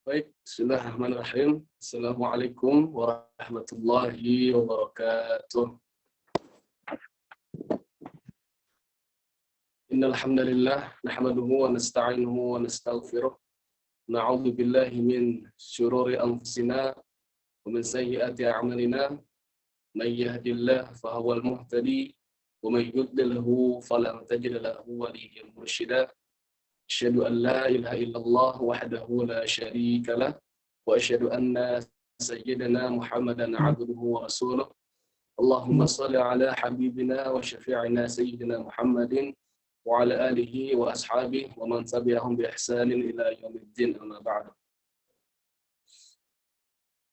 Baik, bismillahirrahmanirrahim. Assalamualaikum warahmatullahi wabarakatuh. Innal hamdalillah nahmaduhu wa nasta'inuhu wa nastaghfiruh. Na'udzu billahi min syururi anfusina wa min sayyiati a'malina. May yahdihillahu fahuwal muhtadi wa may yudlilhu falan tajida lahu waliyyan mursyida. Asyhadu an la ilaha illallah wahdahu la syarika lah wa asyhadu anna sayyidina Muhammadan abduhu wa rasuluh. Allahumma shalli ala habibina wa syafi'ina sayyidina Muhammadin wa ala alihi wa ashabihi wa man tabi'ahum bi ihsanin ila yaumiddin, amma ba'du.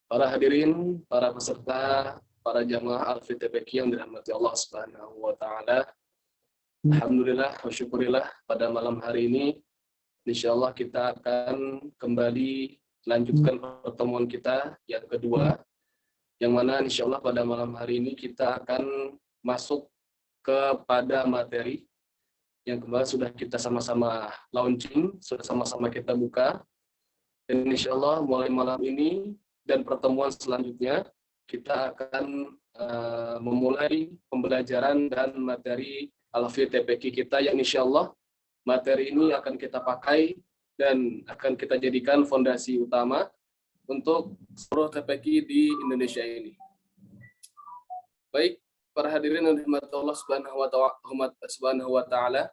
Para hadirin, para peserta, para jamaah Al-FITPQ yang dirahmati Allah Subhanahu wa taala. Alhamdulillah wa syukurillah, pada malam hari ini insyaallah kita akan kembali lanjutkan pertemuan kita yang kedua, yang mana insyaallah pada malam hari ini kita akan masuk kepada materi yang kemarin sudah kita sama-sama launching, sudah sama-sama kita buka, dan insyaallah mulai malam ini dan pertemuan selanjutnya kita akan memulai pembelajaran dan materi Al-FITPQ kita, yang insyaallah materi ini akan kita pakai dan akan kita jadikan fondasi utama untuk seluruh TPQ di Indonesia ini. Baik, para hadirin yang dirahmati Allah Subhanahu wa taala.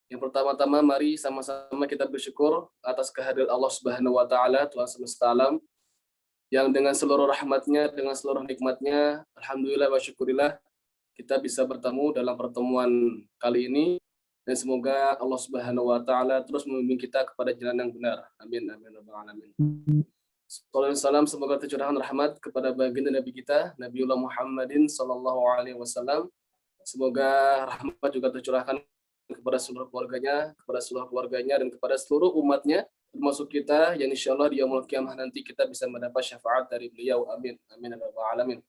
Yang pertama-tama mari sama-sama kita bersyukur atas kehadiran Allah Subhanahu wa taala, Tuhan semesta alam, yang dengan seluruh rahmatnya, dengan seluruh nikmatnya, alhamdulillah wa syukurillah, kita bisa bertemu dalam pertemuan kali ini, dan semoga Allah Subhanahu wa taala terus membimbing kita kepada jalan yang benar. Amin amin rabbal alamin. Salam semoga tercurahkan rahmat kepada baginda Nabi kita, Nabiullah Muhammadin sallallahu alaihi wasallam. Semoga rahmat juga tercurahkan kepada seluruh keluarganya dan kepada seluruh umatnya, termasuk kita yang insyaallah di yaumul qiyamah nanti kita bisa mendapat syafaat dari beliau. Amin amin rabbal alamin.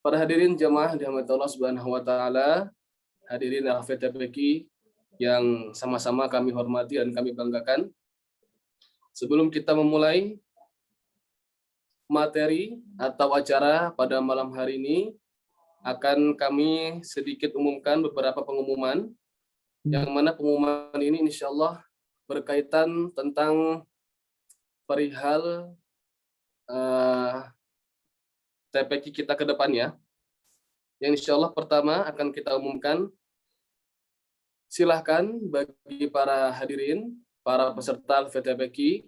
Para hadirin jamaah dirahmati Allah Subhanahu wa taala, hadirin Al-FITPQ yang sama-sama kami hormati dan kami banggakan. Sebelum kita memulai materi atau acara pada malam hari ini, akan kami sedikit umumkan beberapa pengumuman, yang mana pengumuman ini insyaallah berkaitan tentang perihal TPQ kita ke depannya. Yang insyaallah pertama akan kita umumkan, silahkan bagi para hadirin, para peserta Al-FITPQ,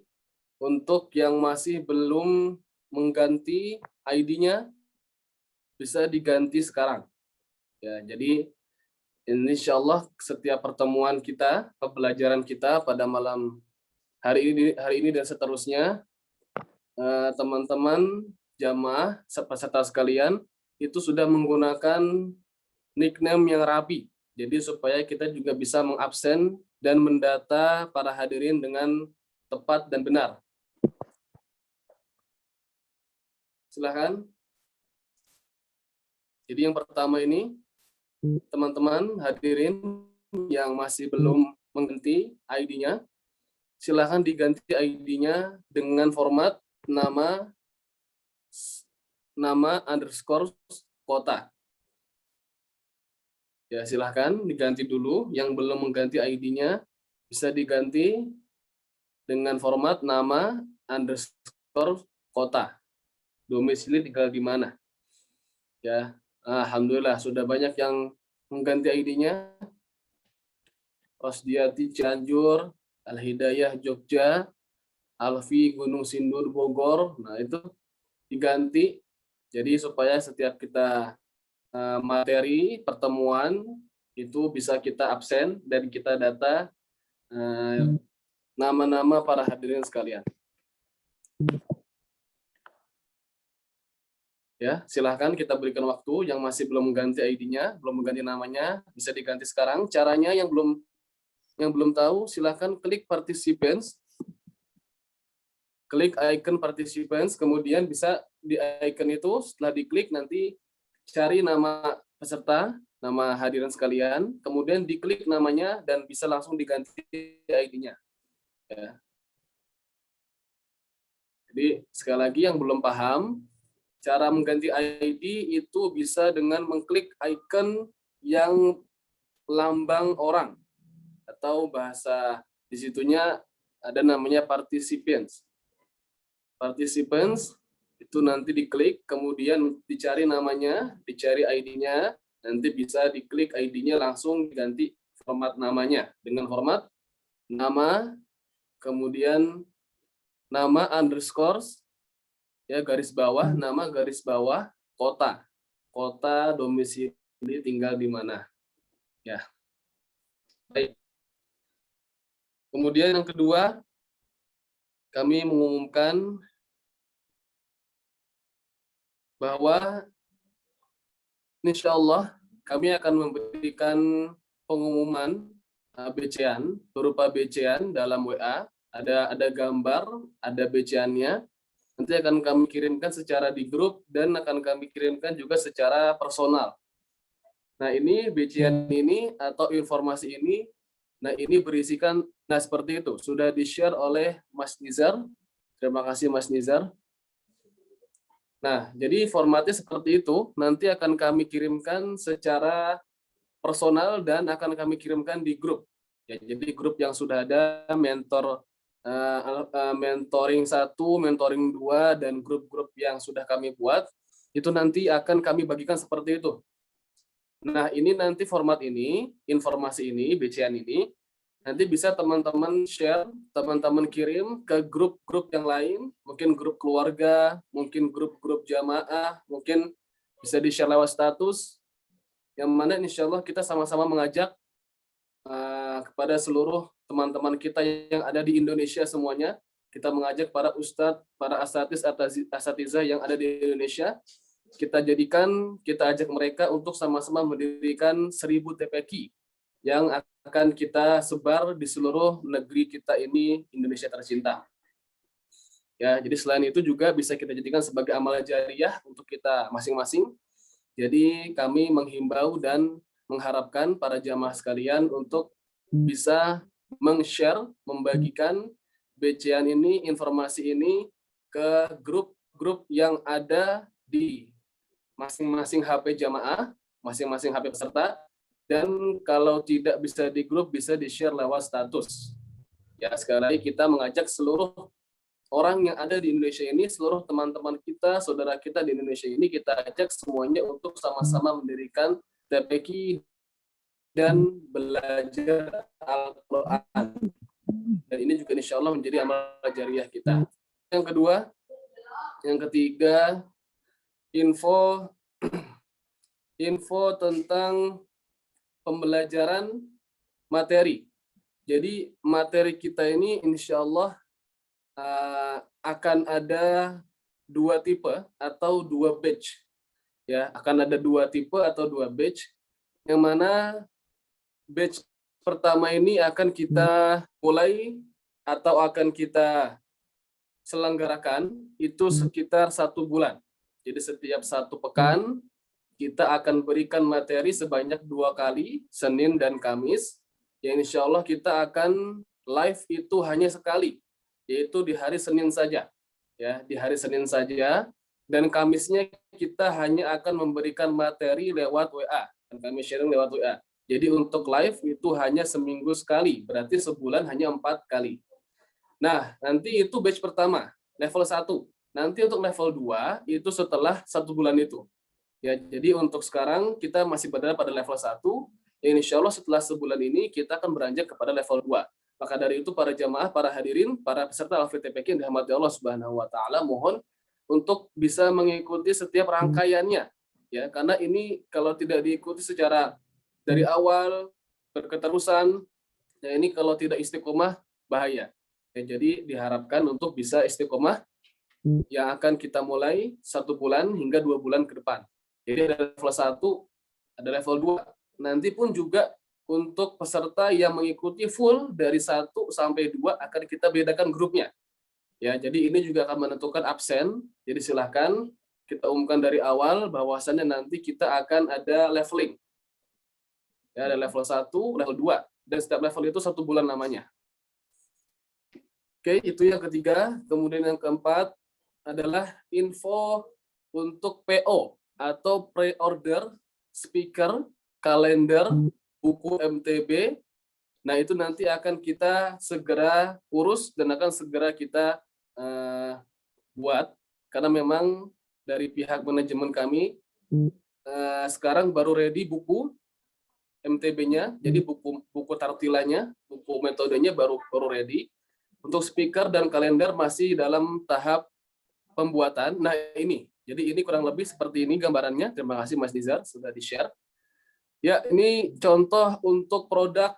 untuk yang masih belum mengganti ID-nya bisa diganti sekarang. Ya, jadi insyaallah setiap pertemuan kita, pembelajaran kita pada malam hari ini dan seterusnya, teman-teman jamaah peserta sekalian itu sudah menggunakan nickname yang rapi. Jadi supaya kita juga bisa mengabsen dan mendata para hadirin dengan tepat dan benar. Silahkan. Jadi yang pertama ini, teman-teman hadirin yang masih belum mengganti ID-nya, silahkan diganti ID-nya dengan format nama underscore kota. Ya, silahkan diganti dulu. Yang belum mengganti ID-nya bisa diganti dengan format nama underscore kota. Domisili tinggal di mana. Ya, alhamdulillah sudah banyak yang mengganti ID-nya. Rosdiati Cianjur, Al-Hidayah Jogja, Alfi Gunung Sindur Bogor. Nah, itu diganti. Jadi supaya setiap kita materi pertemuan itu bisa kita absen dan kita data nama-nama para hadirin sekalian. Ya, silahkan kita berikan waktu. Yang masih belum mengganti ID-nya, belum mengganti namanya, bisa diganti sekarang. Caranya yang belum tahu, silahkan klik participants, klik icon participants, kemudian bisa di icon itu setelah diklik nanti cari nama peserta, nama hadirin sekalian, kemudian diklik namanya dan bisa langsung diganti ID-nya. Ya. Jadi sekali lagi yang belum paham, cara mengganti ID itu bisa dengan mengklik icon yang lambang orang, atau bahasa di situnya ada namanya participants. Participants itu nanti diklik, kemudian dicari namanya, dicari ID-nya, nanti bisa diklik ID-nya langsung diganti format namanya dengan format nama, kemudian nama underscores, ya garis bawah, nama garis bawah, kota, kota domisili tinggal di mana, ya. Baik. Kemudian yang kedua, kami mengumumkan bahwa insya Allah kami akan memberikan pengumuman BC-an, berupa BC-an dalam WA, ada gambar, ada BC-annya, nanti akan kami kirimkan secara di grup dan akan kami kirimkan juga secara personal. Nah ini BC-an ini atau informasi ini, nah ini berisikan, nah seperti itu, sudah di-share oleh Mas Nizar. Terima kasih Mas Nizar. Nah, jadi formatnya seperti itu, nanti akan kami kirimkan secara personal dan akan kami kirimkan di grup. Ya, jadi grup yang sudah ada mentoring 1, mentoring 2, dan grup-grup yang sudah kami buat, itu nanti akan kami bagikan seperti itu. Nah, ini nanti format ini, informasi ini, BCN ini, nanti bisa teman-teman share, teman-teman kirim ke grup-grup yang lain, mungkin grup keluarga, mungkin grup-grup jamaah, mungkin bisa di-share lewat status, yang mana insya Allah kita sama-sama mengajak kepada seluruh teman-teman kita yang ada di Indonesia semuanya, kita mengajak para ustadz, para asatidzah yang ada di Indonesia, kita ajak mereka untuk sama-sama mendirikan 1000 TPQ yang akan kita sebar di seluruh negeri kita ini, Indonesia tercinta. Ya, jadi selain itu juga bisa kita jadikan sebagai amal jariah untuk kita masing-masing. Jadi kami menghimbau dan mengharapkan para jamaah sekalian untuk bisa meng-share, membagikan BC-an ini, informasi ini ke grup-grup yang ada di masing-masing HP jamaah, masing-masing HP peserta, dan kalau tidak bisa di grup, bisa di-share lewat status. Ya, sekali lagi kita mengajak seluruh orang yang ada di Indonesia ini, seluruh teman-teman kita, saudara kita di Indonesia ini, kita ajak semuanya untuk sama-sama mendirikan TPQ dan belajar Al-Quran. Dan ini juga insya Allah menjadi amal jariah kita. Yang kedua, yang ketiga, info tentang pembelajaran materi. Jadi materi kita ini insya Allah akan ada 2 tipe atau 2 batch. Ya, akan ada 2 tipe atau 2 batch, yang mana batch pertama ini akan kita mulai atau akan kita selenggarakan itu sekitar 1 bulan. Jadi setiap 1 pekan kita akan berikan materi sebanyak 2 kali, Senin dan Kamis. Yang insya Allah kita akan live itu hanya sekali, yaitu di hari Senin saja. Ya, di hari Senin saja. Dan Kamisnya kita hanya akan memberikan materi lewat WA. Dan kami sharing lewat WA. Jadi untuk live itu hanya seminggu sekali, berarti sebulan hanya 4 kali. Nah, nanti itu batch pertama, level 1. Nanti untuk level 2 itu setelah 1 bulan itu. Ya, jadi untuk sekarang kita masih berada pada level 1. Ya, insya Allah setelah sebulan ini kita akan beranjak kepada level 2. Maka dari itu para jamaah, para hadirin, para peserta LVTPQ yang dirahmati Allah Subhanahu wa taala, mohon untuk bisa mengikuti setiap rangkaiannya. Ya, karena ini kalau tidak diikuti secara dari awal berketerusan, ya ini kalau tidak istiqomah bahaya. Ya, jadi diharapkan untuk bisa istiqomah yang akan kita mulai 1 bulan hingga 2 bulan ke depan. Jadi ada level 1, ada level 2. Nanti pun juga untuk peserta yang mengikuti full dari 1 sampai 2 akan kita bedakan grupnya. Ya, jadi ini juga akan menentukan absen. Jadi silahkan kita umumkan dari awal bahwasannya nanti kita akan ada leveling. Ya, ada level 1, level 2. Dan setiap level itu 1 bulan namanya. Oke, itu yang ketiga. Kemudian yang keempat, adalah info untuk PO atau pre-order speaker, kalender, buku MTB. Nah, itu nanti akan kita segera urus dan akan segera kita buat, karena memang dari pihak manajemen kami sekarang baru ready buku MTB-nya, jadi buku tartilanya, buku metodenya baru ready. Untuk speaker dan kalender masih dalam tahap pembuatan. Nah, jadi ini kurang lebih seperti ini gambarannya. Terima kasih Mas Nizar sudah di-share. Ya, ini contoh untuk produk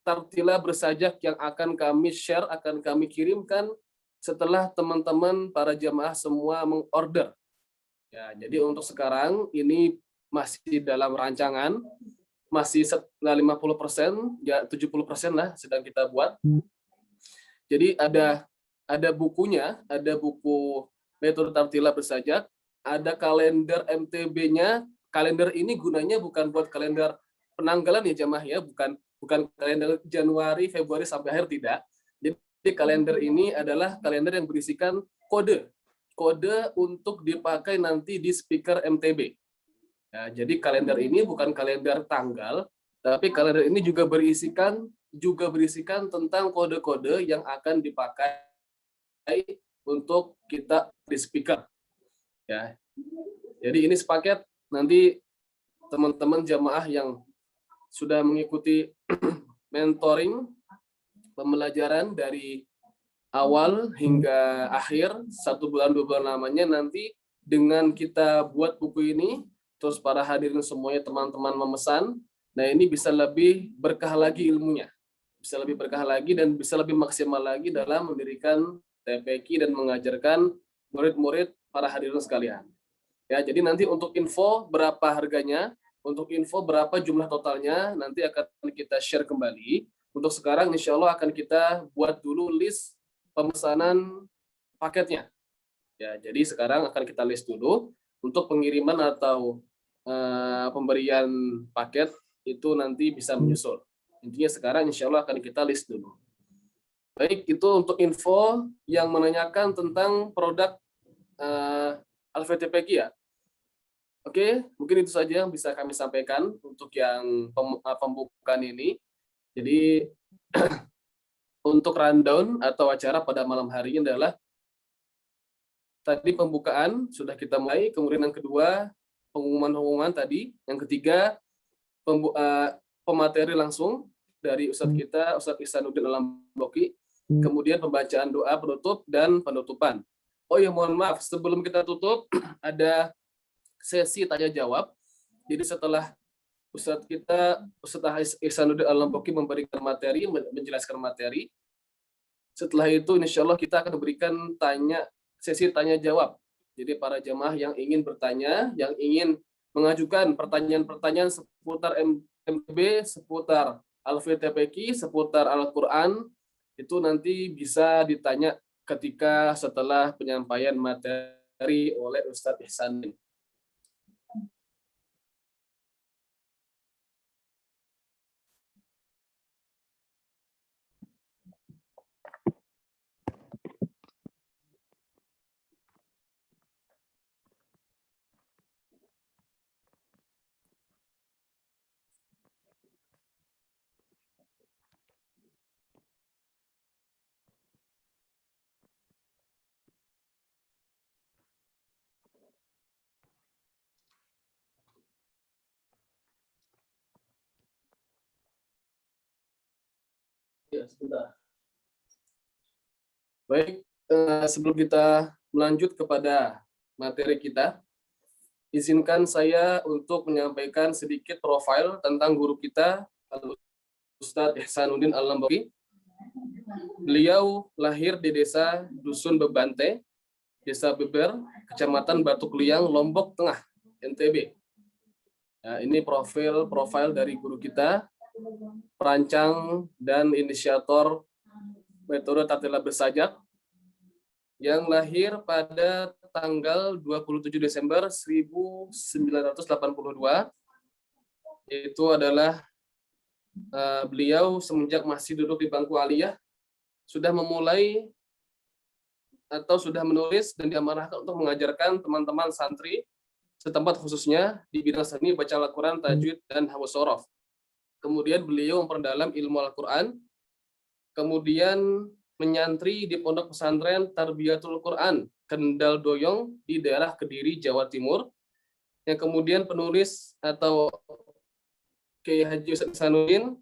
Tartila Bersajak yang akan kami share, akan kami kirimkan setelah teman-teman para jamaah semua mengorder. Ya, jadi untuk sekarang ini masih dalam rancangan, masih 50%, ya 70% lah sedang kita buat. Jadi ada bukunya, ada buku metode Tartila Bersajak, ada kalender MTB-nya. Kalender ini gunanya bukan buat kalender penanggalan ya jamaah ya, bukan kalender Januari, Februari sampai akhir, tidak. Jadi kalender ini adalah kalender yang berisikan kode untuk dipakai nanti di speaker MTB. Ya, jadi kalender ini bukan kalender tanggal, tapi kalender ini juga berisikan tentang kode-kode yang akan dipakai untuk kita di speaker. Ya. Jadi ini sepaket, nanti teman-teman jamaah yang sudah mengikuti mentoring pembelajaran dari awal hingga akhir 1 bulan 2 bulan lamanya, nanti dengan kita buat buku ini, terus para hadirin semuanya teman-teman memesan, nah ini bisa lebih berkah lagi ilmunya, bisa lebih berkah lagi dan bisa lebih maksimal lagi dalam mendirikan TPQ dan mengajarkan murid-murid para hadirin sekalian. Ya, jadi nanti untuk info berapa harganya, untuk info berapa jumlah totalnya, nanti akan kita share kembali. Untuk sekarang insya Allah akan kita buat dulu list pemesanan paketnya. Ya, jadi sekarang akan kita list dulu untuk pengiriman atau pemberian paket itu nanti bisa menyusul. Intinya sekarang insya Allah akan kita list dulu. Baik, itu untuk info yang menanyakan tentang produk Al-FTPQ ya. Oke, mungkin itu saja yang bisa kami sampaikan untuk yang pembukaan ini. Jadi untuk rundown atau acara pada malam hari ini adalah tadi pembukaan sudah kita mulai, kemudian yang kedua pengumuman tadi, yang ketiga pemateri langsung dari Ustadz kita, Ustadz Ihsanuddin Al-Lamboki, kemudian pembacaan doa penutup dan penutupan. Oh ya, mohon maaf, sebelum kita tutup ada sesi tanya jawab. Jadi setelah Ustadz Ihsanuddin Al-Lamboki memberikan materi, menjelaskan materi, setelah itu insya Allah kita akan berikan sesi tanya jawab. Jadi para jamaah yang ingin bertanya, yang ingin mengajukan pertanyaan-pertanyaan seputar MTB, seputar Al-FTPQ, seputar Al-Quran, itu nanti bisa ditanya ketika setelah penyampaian materi oleh Ustadz Ihsanuddin. Ya, sebentar. Baik, sebelum kita melanjut kepada materi kita, izinkan saya untuk menyampaikan sedikit profil tentang guru kita, Ustadz Ihsanuddin Al-Lamboki. Beliau lahir di desa Dusun Bebante, Desa Beber, Kecamatan Batu Kliang, Lombok Tengah, NTB. Nah, ini profil dari guru kita, perancang dan inisiator metode Tartila Bersajak, yang lahir pada tanggal 27 Desember 1982. Itu adalah beliau semenjak masih duduk di bangku aliyah sudah memulai atau sudah menulis dan diamanahkan untuk mengajarkan teman-teman santri setempat khususnya di bidang seni baca Al-Quran, tajwid, dan hafaz shorof. Kemudian beliau memperdalam ilmu Al-Quran, kemudian menyantri di pondok pesantren Tarbiyatul Quran Kendal Doyong di daerah Kediri, Jawa Timur, yang kemudian penulis atau Kiai Haji Ustadz Ihsanuddin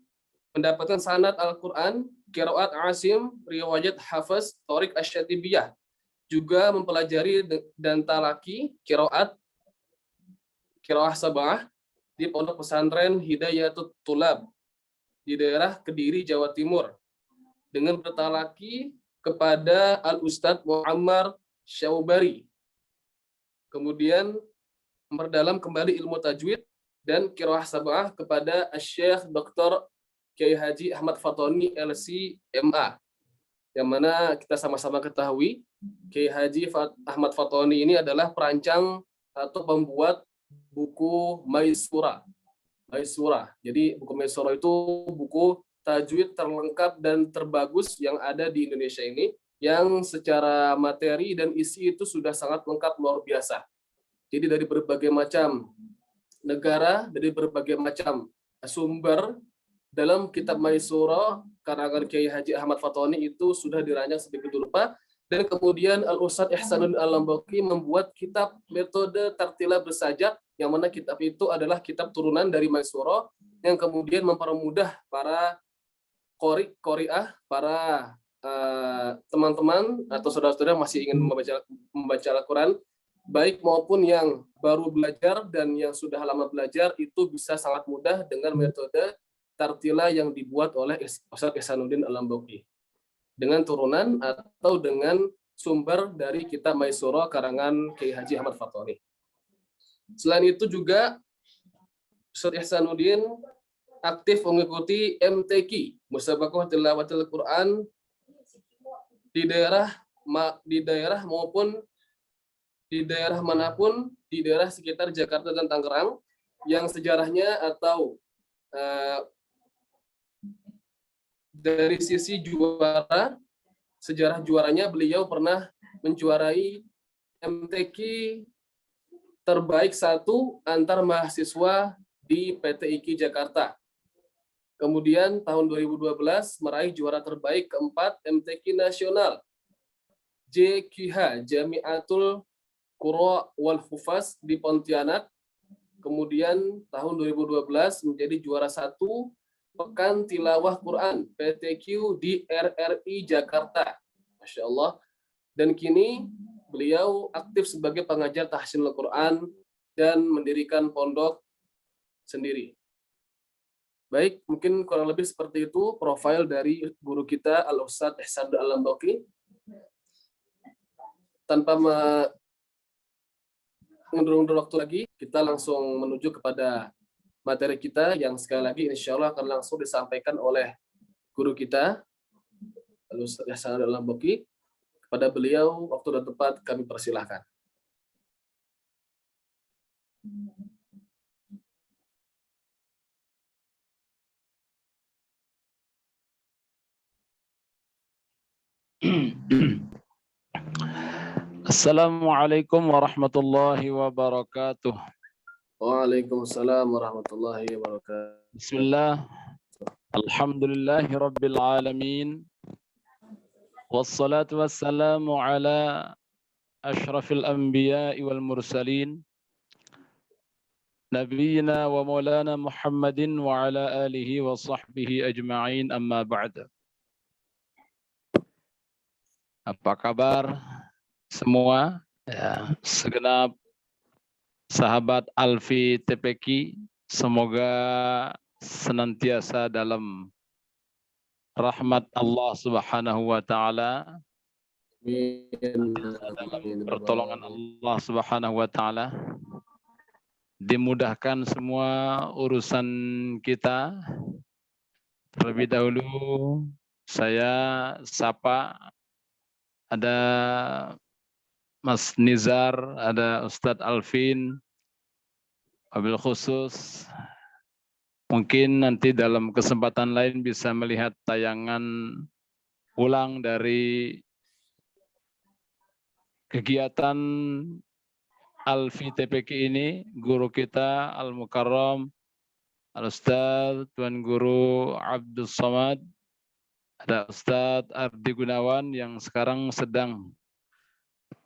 mendapatkan sanad Al-Quran, qiraat Asim, riwayat Hafiz, Thoriq Asy-Syatibiyah, juga mempelajari dan talaki qiraat sab'ah di pondok pesantren Hidayatut Tulab di daerah Kediri, Jawa Timur, dengan bertalaki kepada Al-Ustadz Muammar Syaubari. Kemudian memperdalam kembali ilmu tajwid dan qiraah sab'ah kepada Syekh Dr. Kiai Haji Ahmad Fatoni LC MA, yang mana kita sama-sama ketahui Kiai Haji Ahmad Fatoni ini adalah perancang atau pembuat buku Maisura. Jadi buku Maisura itu buku tajwid terlengkap dan terbagus yang ada di Indonesia ini, yang secara materi dan isi itu sudah sangat lengkap, luar biasa. Jadi dari berbagai macam negara, dari berbagai macam sumber, dalam kitab Maisura karangan Kiai Haji Ahmad Fatoni itu sudah dirancang sedemikian rupa. Dan kemudian Al-Ustadz Ihsanuddin Al-Lambaki membuat kitab metode tartila bersajak, yang mana kitab itu adalah kitab turunan dari Maisura, yang kemudian mempermudah para qori'ah, para teman-teman atau saudara-saudara yang masih ingin membaca Al-Quran, baik maupun yang baru belajar dan yang sudah lama belajar, itu bisa sangat mudah dengan metode tartila yang dibuat oleh Ustadz Ihsanuddin Al-Lambaki, dengan turunan atau dengan sumber dari kitab Maisura karangan Kiai Haji Ahmad Fatoni. Selain itu juga Ustadz Ihsanuddin aktif mengikuti MTQ, Musabaqah Tilawatil Quran, di daerah maupun di daerah manapun, di daerah sekitar Jakarta dan Tangerang, yang sejarahnya atau dari sisi juara, sejarah juaranya, beliau pernah menjuarai MTQ terbaik 1 antar mahasiswa di PT IKI Jakarta. Kemudian tahun 2012 meraih juara terbaik keempat MTQ nasional JQH, Jamiatul Qura wal Hufaz di Pontianak. Kemudian tahun 2012 menjadi juara 1 Pekan Tilawah Quran PTQ di RRI Jakarta. Masya Allah. Dan kini beliau aktif sebagai pengajar tahsinul Quran dan mendirikan pondok sendiri. Baik, mungkin kurang lebih seperti itu profil dari guru kita Al-Ustadz Ihsanuddin Al-Lambaki. Tanpa mengundur waktu lagi, kita langsung menuju kepada materi kita yang sekali lagi insya Allah akan langsung disampaikan oleh guru kita Al-Ustadz Ihsanuddin Al-Lambaki. Kepada beliau, waktu dan tempat kami persilahkan. Assalamualaikum warahmatullahi wabarakatuh. Waalaikumsalam warahmatullahi wabarakatuh. Bismillah. Alhamdulillahi rabbil alamin. Wassalatu wassalamu ala ashrafil anbiya'i wal mursalin. Nabiyyina wa maulana Muhammadin wa ala alihi wa sahbihi ajma'in, amma ba'da. Apa kabar semua? Ya, segenap sahabat Alfi TPQ, semoga senantiasa dalam rahmat Allah Subhanahu wa taala, dalam pertolongan Allah Subhanahu wa taala, dimudahkan semua urusan kita. Terlebih dahulu saya sapa, ada Mas Nizar, ada Ustadz Alvin, wabil khusus mungkin nanti dalam kesempatan lain bisa melihat tayangan ulang dari kegiatan Alfi TPQ ini, guru kita Al-Mukarram Al-Ustadz Tuan Guru Abdul Somad, ada Ustadz Ardi Gunawan yang sekarang sedang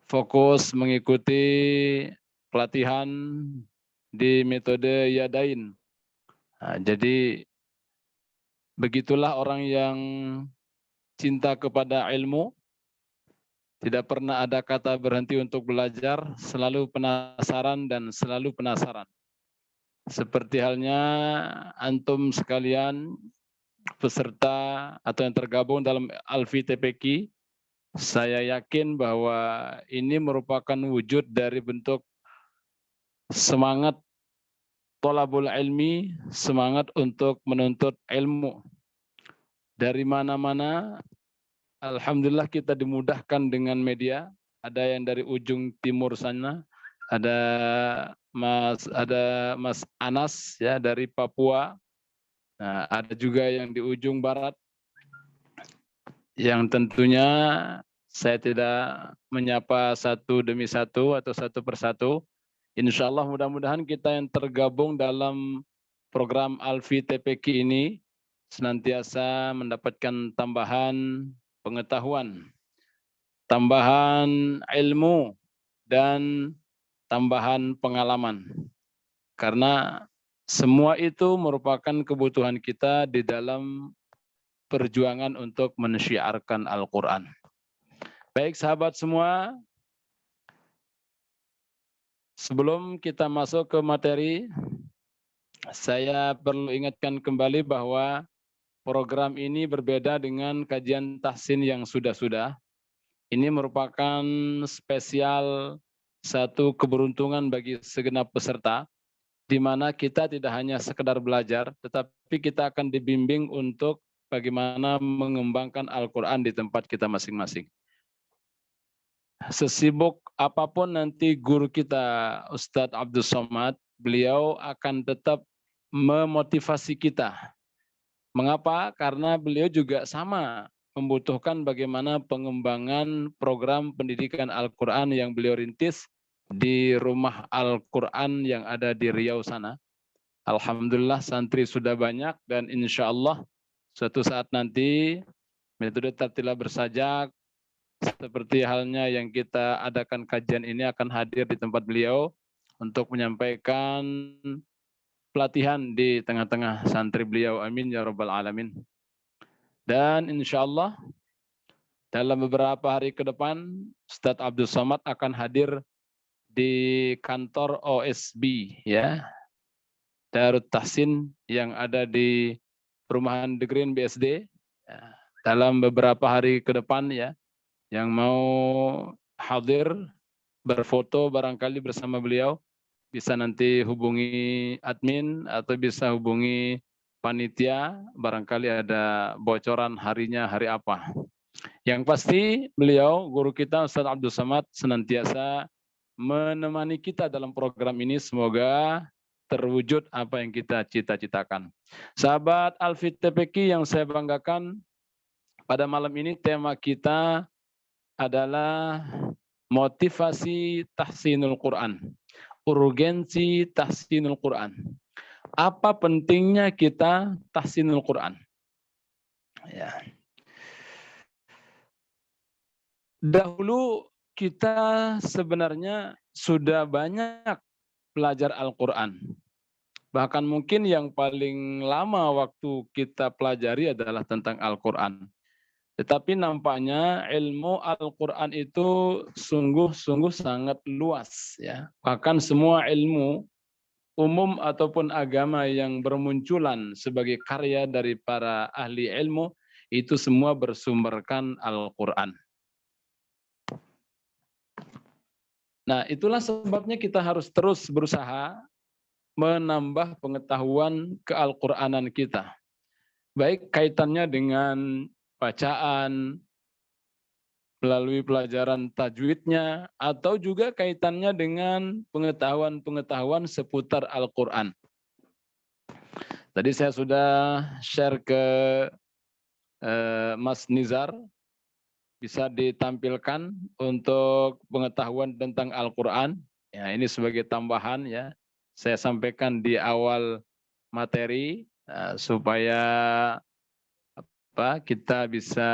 fokus mengikuti pelatihan di metode Yadain. Nah, jadi begitulah orang yang cinta kepada ilmu, tidak pernah ada kata berhenti untuk belajar, selalu penasaran dan selalu penasaran. Seperti halnya antum sekalian, peserta atau yang tergabung dalam Alfi TPQ, saya yakin bahwa ini merupakan wujud dari bentuk semangat thalabul ilmi, semangat untuk menuntut ilmu. Dari mana-mana, alhamdulillah kita dimudahkan dengan media. Ada yang dari ujung timur sana, ada Mas Anas ya dari Papua. Nah, ada juga yang di ujung barat. Yang tentunya saya tidak menyapa satu demi satu atau satu persatu. Insya Allah mudah-mudahan kita yang tergabung dalam program Alfi TPQ ini senantiasa mendapatkan tambahan pengetahuan, tambahan ilmu, dan tambahan pengalaman. Karena semua itu merupakan kebutuhan kita di dalam perjuangan untuk mensyiarkan Al-Quran. Baik sahabat semua, sebelum kita masuk ke materi, saya perlu ingatkan kembali bahwa program ini berbeda dengan kajian tahsin yang sudah-sudah. Ini merupakan spesial satu keberuntungan bagi segenap peserta, di mana kita tidak hanya sekedar belajar, tetapi kita akan dibimbing untuk bagaimana mengembangkan Al-Quran di tempat kita masing-masing. Sesibuk apapun nanti guru kita, Ustadz Abdul Somad, beliau akan tetap memotivasi kita. Mengapa? Karena beliau juga sama membutuhkan bagaimana pengembangan program pendidikan Al-Quran yang beliau rintis di rumah Al-Quran yang ada di Riau sana. Alhamdulillah santri sudah banyak dan insya Allah suatu saat nanti metode Tartila Bersajak seperti halnya yang kita adakan kajian ini akan hadir di tempat beliau untuk menyampaikan pelatihan di tengah-tengah santri beliau. Amin ya rabbal alamin. Dan insya Allah dalam beberapa hari ke depan Ustadz Abdul Somad akan hadir di kantor OSB ya, Darut Tahsin yang ada di Perumahan The Green BSD ya, dalam beberapa hari ke depan ya. Yang mau hadir berfoto barangkali bersama beliau bisa nanti hubungi admin atau bisa hubungi panitia barangkali ada bocoran harinya hari apa. Yang pasti beliau guru kita Ustadz Abdul Somad senantiasa menemani kita dalam program ini, semoga terwujud apa yang kita cita-citakan. Sahabat Alfi TPQ yang saya banggakan, pada malam ini tema kita adalah motivasi tahsinul Quran, urgensi tahsinul Quran. Apa pentingnya kita tahsinul Quran? Ya. Dahulu kita sebenarnya sudah banyak belajar Al-Quran. Bahkan mungkin yang paling lama waktu kita pelajari adalah tentang Al-Quran. Tetapi nampaknya ilmu Al-Quran itu sungguh-sungguh sangat luas ya. Bahkan semua ilmu umum ataupun agama yang bermunculan sebagai karya dari para ahli ilmu itu semua bersumberkan Al-Quran. Nah, itulah sebabnya kita harus terus berusaha menambah pengetahuan ke-Al-Quranan kita. Baik kaitannya dengan bacaan, melalui pelajaran tajwidnya, atau juga kaitannya dengan pengetahuan-pengetahuan seputar Al-Quran. Tadi saya sudah share ke Mas Nizar, bisa ditampilkan untuk pengetahuan tentang Al-Quran. Ya, ini sebagai tambahan ya. Saya sampaikan di awal materi supaya kita bisa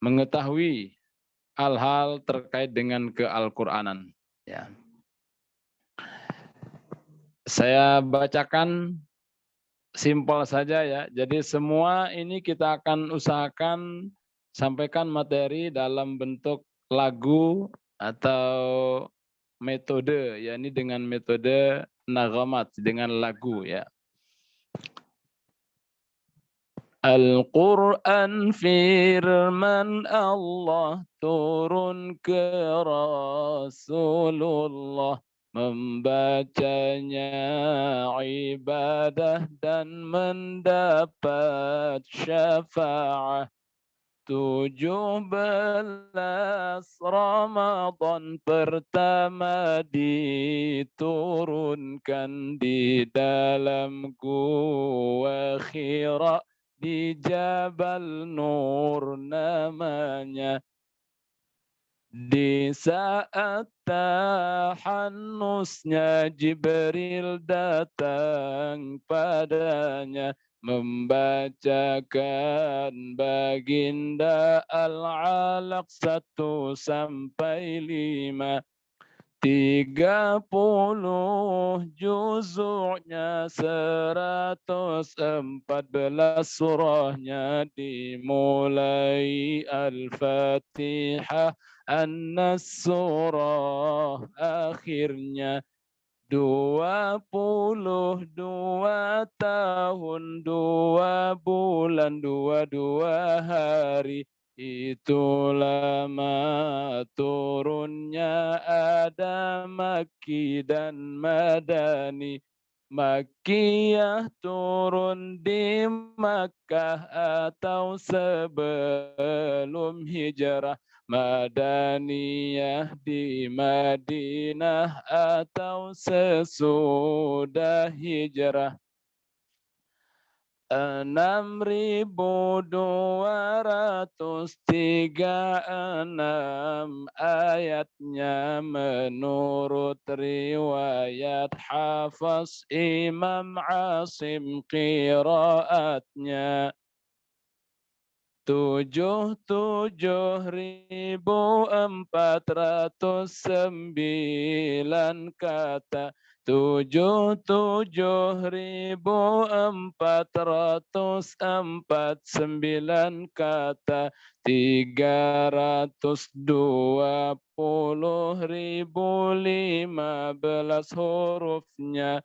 mengetahui hal-hal terkait dengan ke-Al-Quranan. Ya. Saya bacakan simpel saja ya. Jadi semua ini kita akan usahakan sampaikan materi dalam bentuk lagu atau metode, ya ini dengan metode naghamat, dengan lagu ya. Al-Quran firman Allah turun ke Rasulullah, membacanya ibadah dan mendapat syafaat. 17 Ramadan pertama diturunkan di dalam gua Hira di Jabal Nur namanya. Di saat tahannusnya Jibril datang padanya, membacakan baginda Al-Alaq 1 sampai 5. 30 juzuknya, 114 surahnya, dimulai Al-Fatihah, An-Nas surah akhirnya. 22 tahun, 2 bulan, 22 hari. Itu lama turunnya ada Makki dan Madani. Makkiyah turun di Makkah atau sebelum hijrah. Madaniyah di Madinah atau sesudah hijrah. 6.236 ayatnya menurut riwayat Hafs Imam Asim qiraatnya. 77.409 kata. 77.449 kata. 320.015 hurufnya.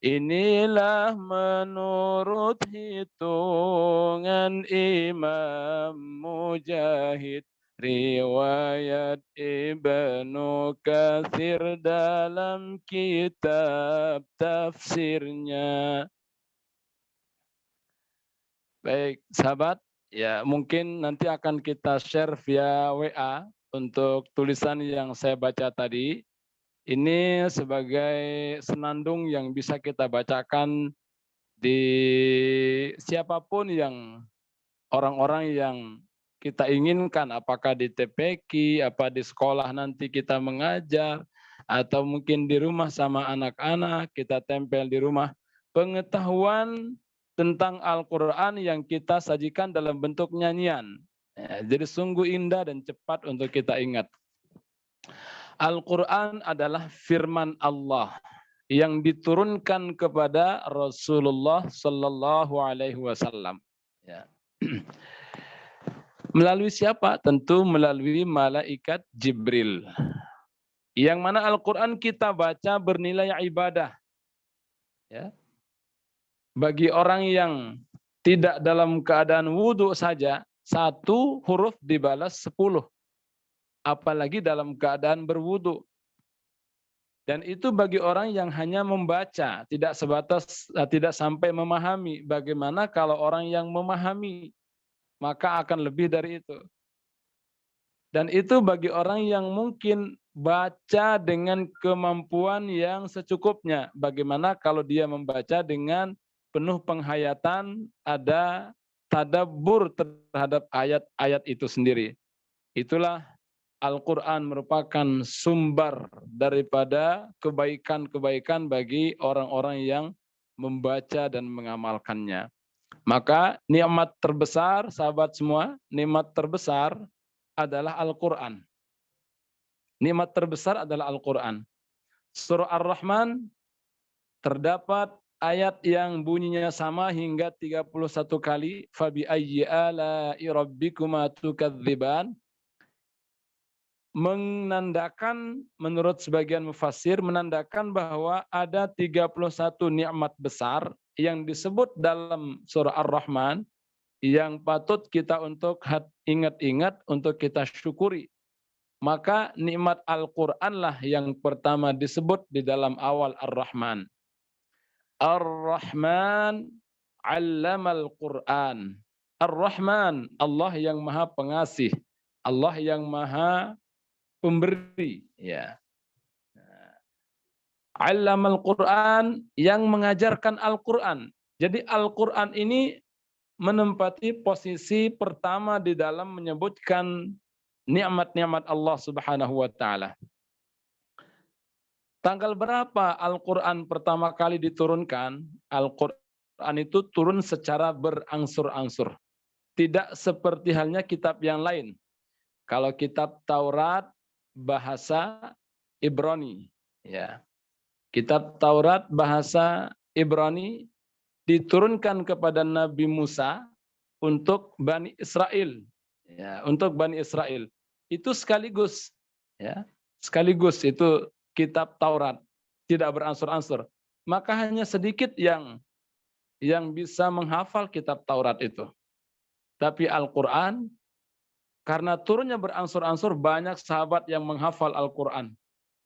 Inilah menurut hitungan Imam Mujahid, riwayat Ibnu Katsir dalam kitab tafsirnya. Baik, sahabat, ya mungkin nanti akan kita share via WA untuk tulisan yang saya baca tadi. Ini sebagai senandung yang bisa kita bacakan di siapapun yang orang-orang yang kita inginkan, apakah di TPQ, apa di sekolah nanti kita mengajar, atau mungkin di rumah sama anak-anak, kita tempel di rumah. Pengetahuan tentang Al-Quran yang kita sajikan dalam bentuk nyanyian. Ya, jadi sungguh indah dan cepat untuk kita ingat. Al-Quran adalah firman Allah yang diturunkan kepada Rasulullah Sallallahu Alaihi Wasallam. Ya. Melalui siapa? Tentu melalui malaikat Jibril. Yang mana Al-Quran kita baca bernilai ibadah. Ya. Bagi orang yang tidak dalam keadaan wudhu saja, 1 huruf dibalas 10. Apalagi dalam keadaan berwudu. Dan itu bagi orang yang hanya membaca, tidak sebatas, tidak sampai memahami. Bagaimana kalau orang yang memahami, maka akan lebih dari itu. Dan itu bagi orang yang mungkin baca dengan kemampuan yang secukupnya. Bagaimana kalau dia membaca dengan penuh penghayatan, ada tadabbur terhadap ayat-ayat itu sendiri. Itulah Al-Quran merupakan sumber daripada kebaikan-kebaikan bagi orang-orang yang membaca dan mengamalkannya. Maka nikmat terbesar, sahabat semua, nikmat terbesar adalah Al-Quran. Nikmat terbesar adalah Al-Quran. Surah Ar-Rahman terdapat ayat yang bunyinya sama hingga 31 kali. Fabi ayyi ala'i rabbikuma tukadziban. Menandakan, menurut sebagian mufassir, menandakan bahwa ada 31 nikmat besar yang disebut dalam surah Ar-Rahman yang patut kita untuk ingat-ingat, untuk kita syukuri. Maka nikmat Al-Qur'anlah yang pertama disebut di dalam awal Ar-Rahman. Ar-Rahman 'allamal Qur'an. Ar-Rahman, Allah yang Maha Pengasih, Allah yang Maha Pemberi, ya. 'Allamal Qur'an, yang mengajarkan Al-Qur'an. Jadi Al-Qur'an ini menempati posisi pertama di dalam menyebutkan nikmat-nikmat Allah Subhanahu wa taala. Tanggal berapa Al-Qur'an pertama kali diturunkan? Al-Qur'an itu turun secara berangsur-angsur. Tidak seperti halnya kitab yang lain. Kalau kitab Taurat bahasa Ibrani, ya. Kitab Taurat bahasa Ibrani diturunkan kepada Nabi Musa untuk Bani Israel, ya, untuk Bani Israel. Itu sekaligus, ya, sekaligus itu kitab Taurat, tidak beransur-ansur. Maka hanya sedikit yang bisa menghafal kitab Taurat itu. Tapi Al-Quran, karena turunnya beransur-ansur, banyak sahabat yang menghafal Al-Quran.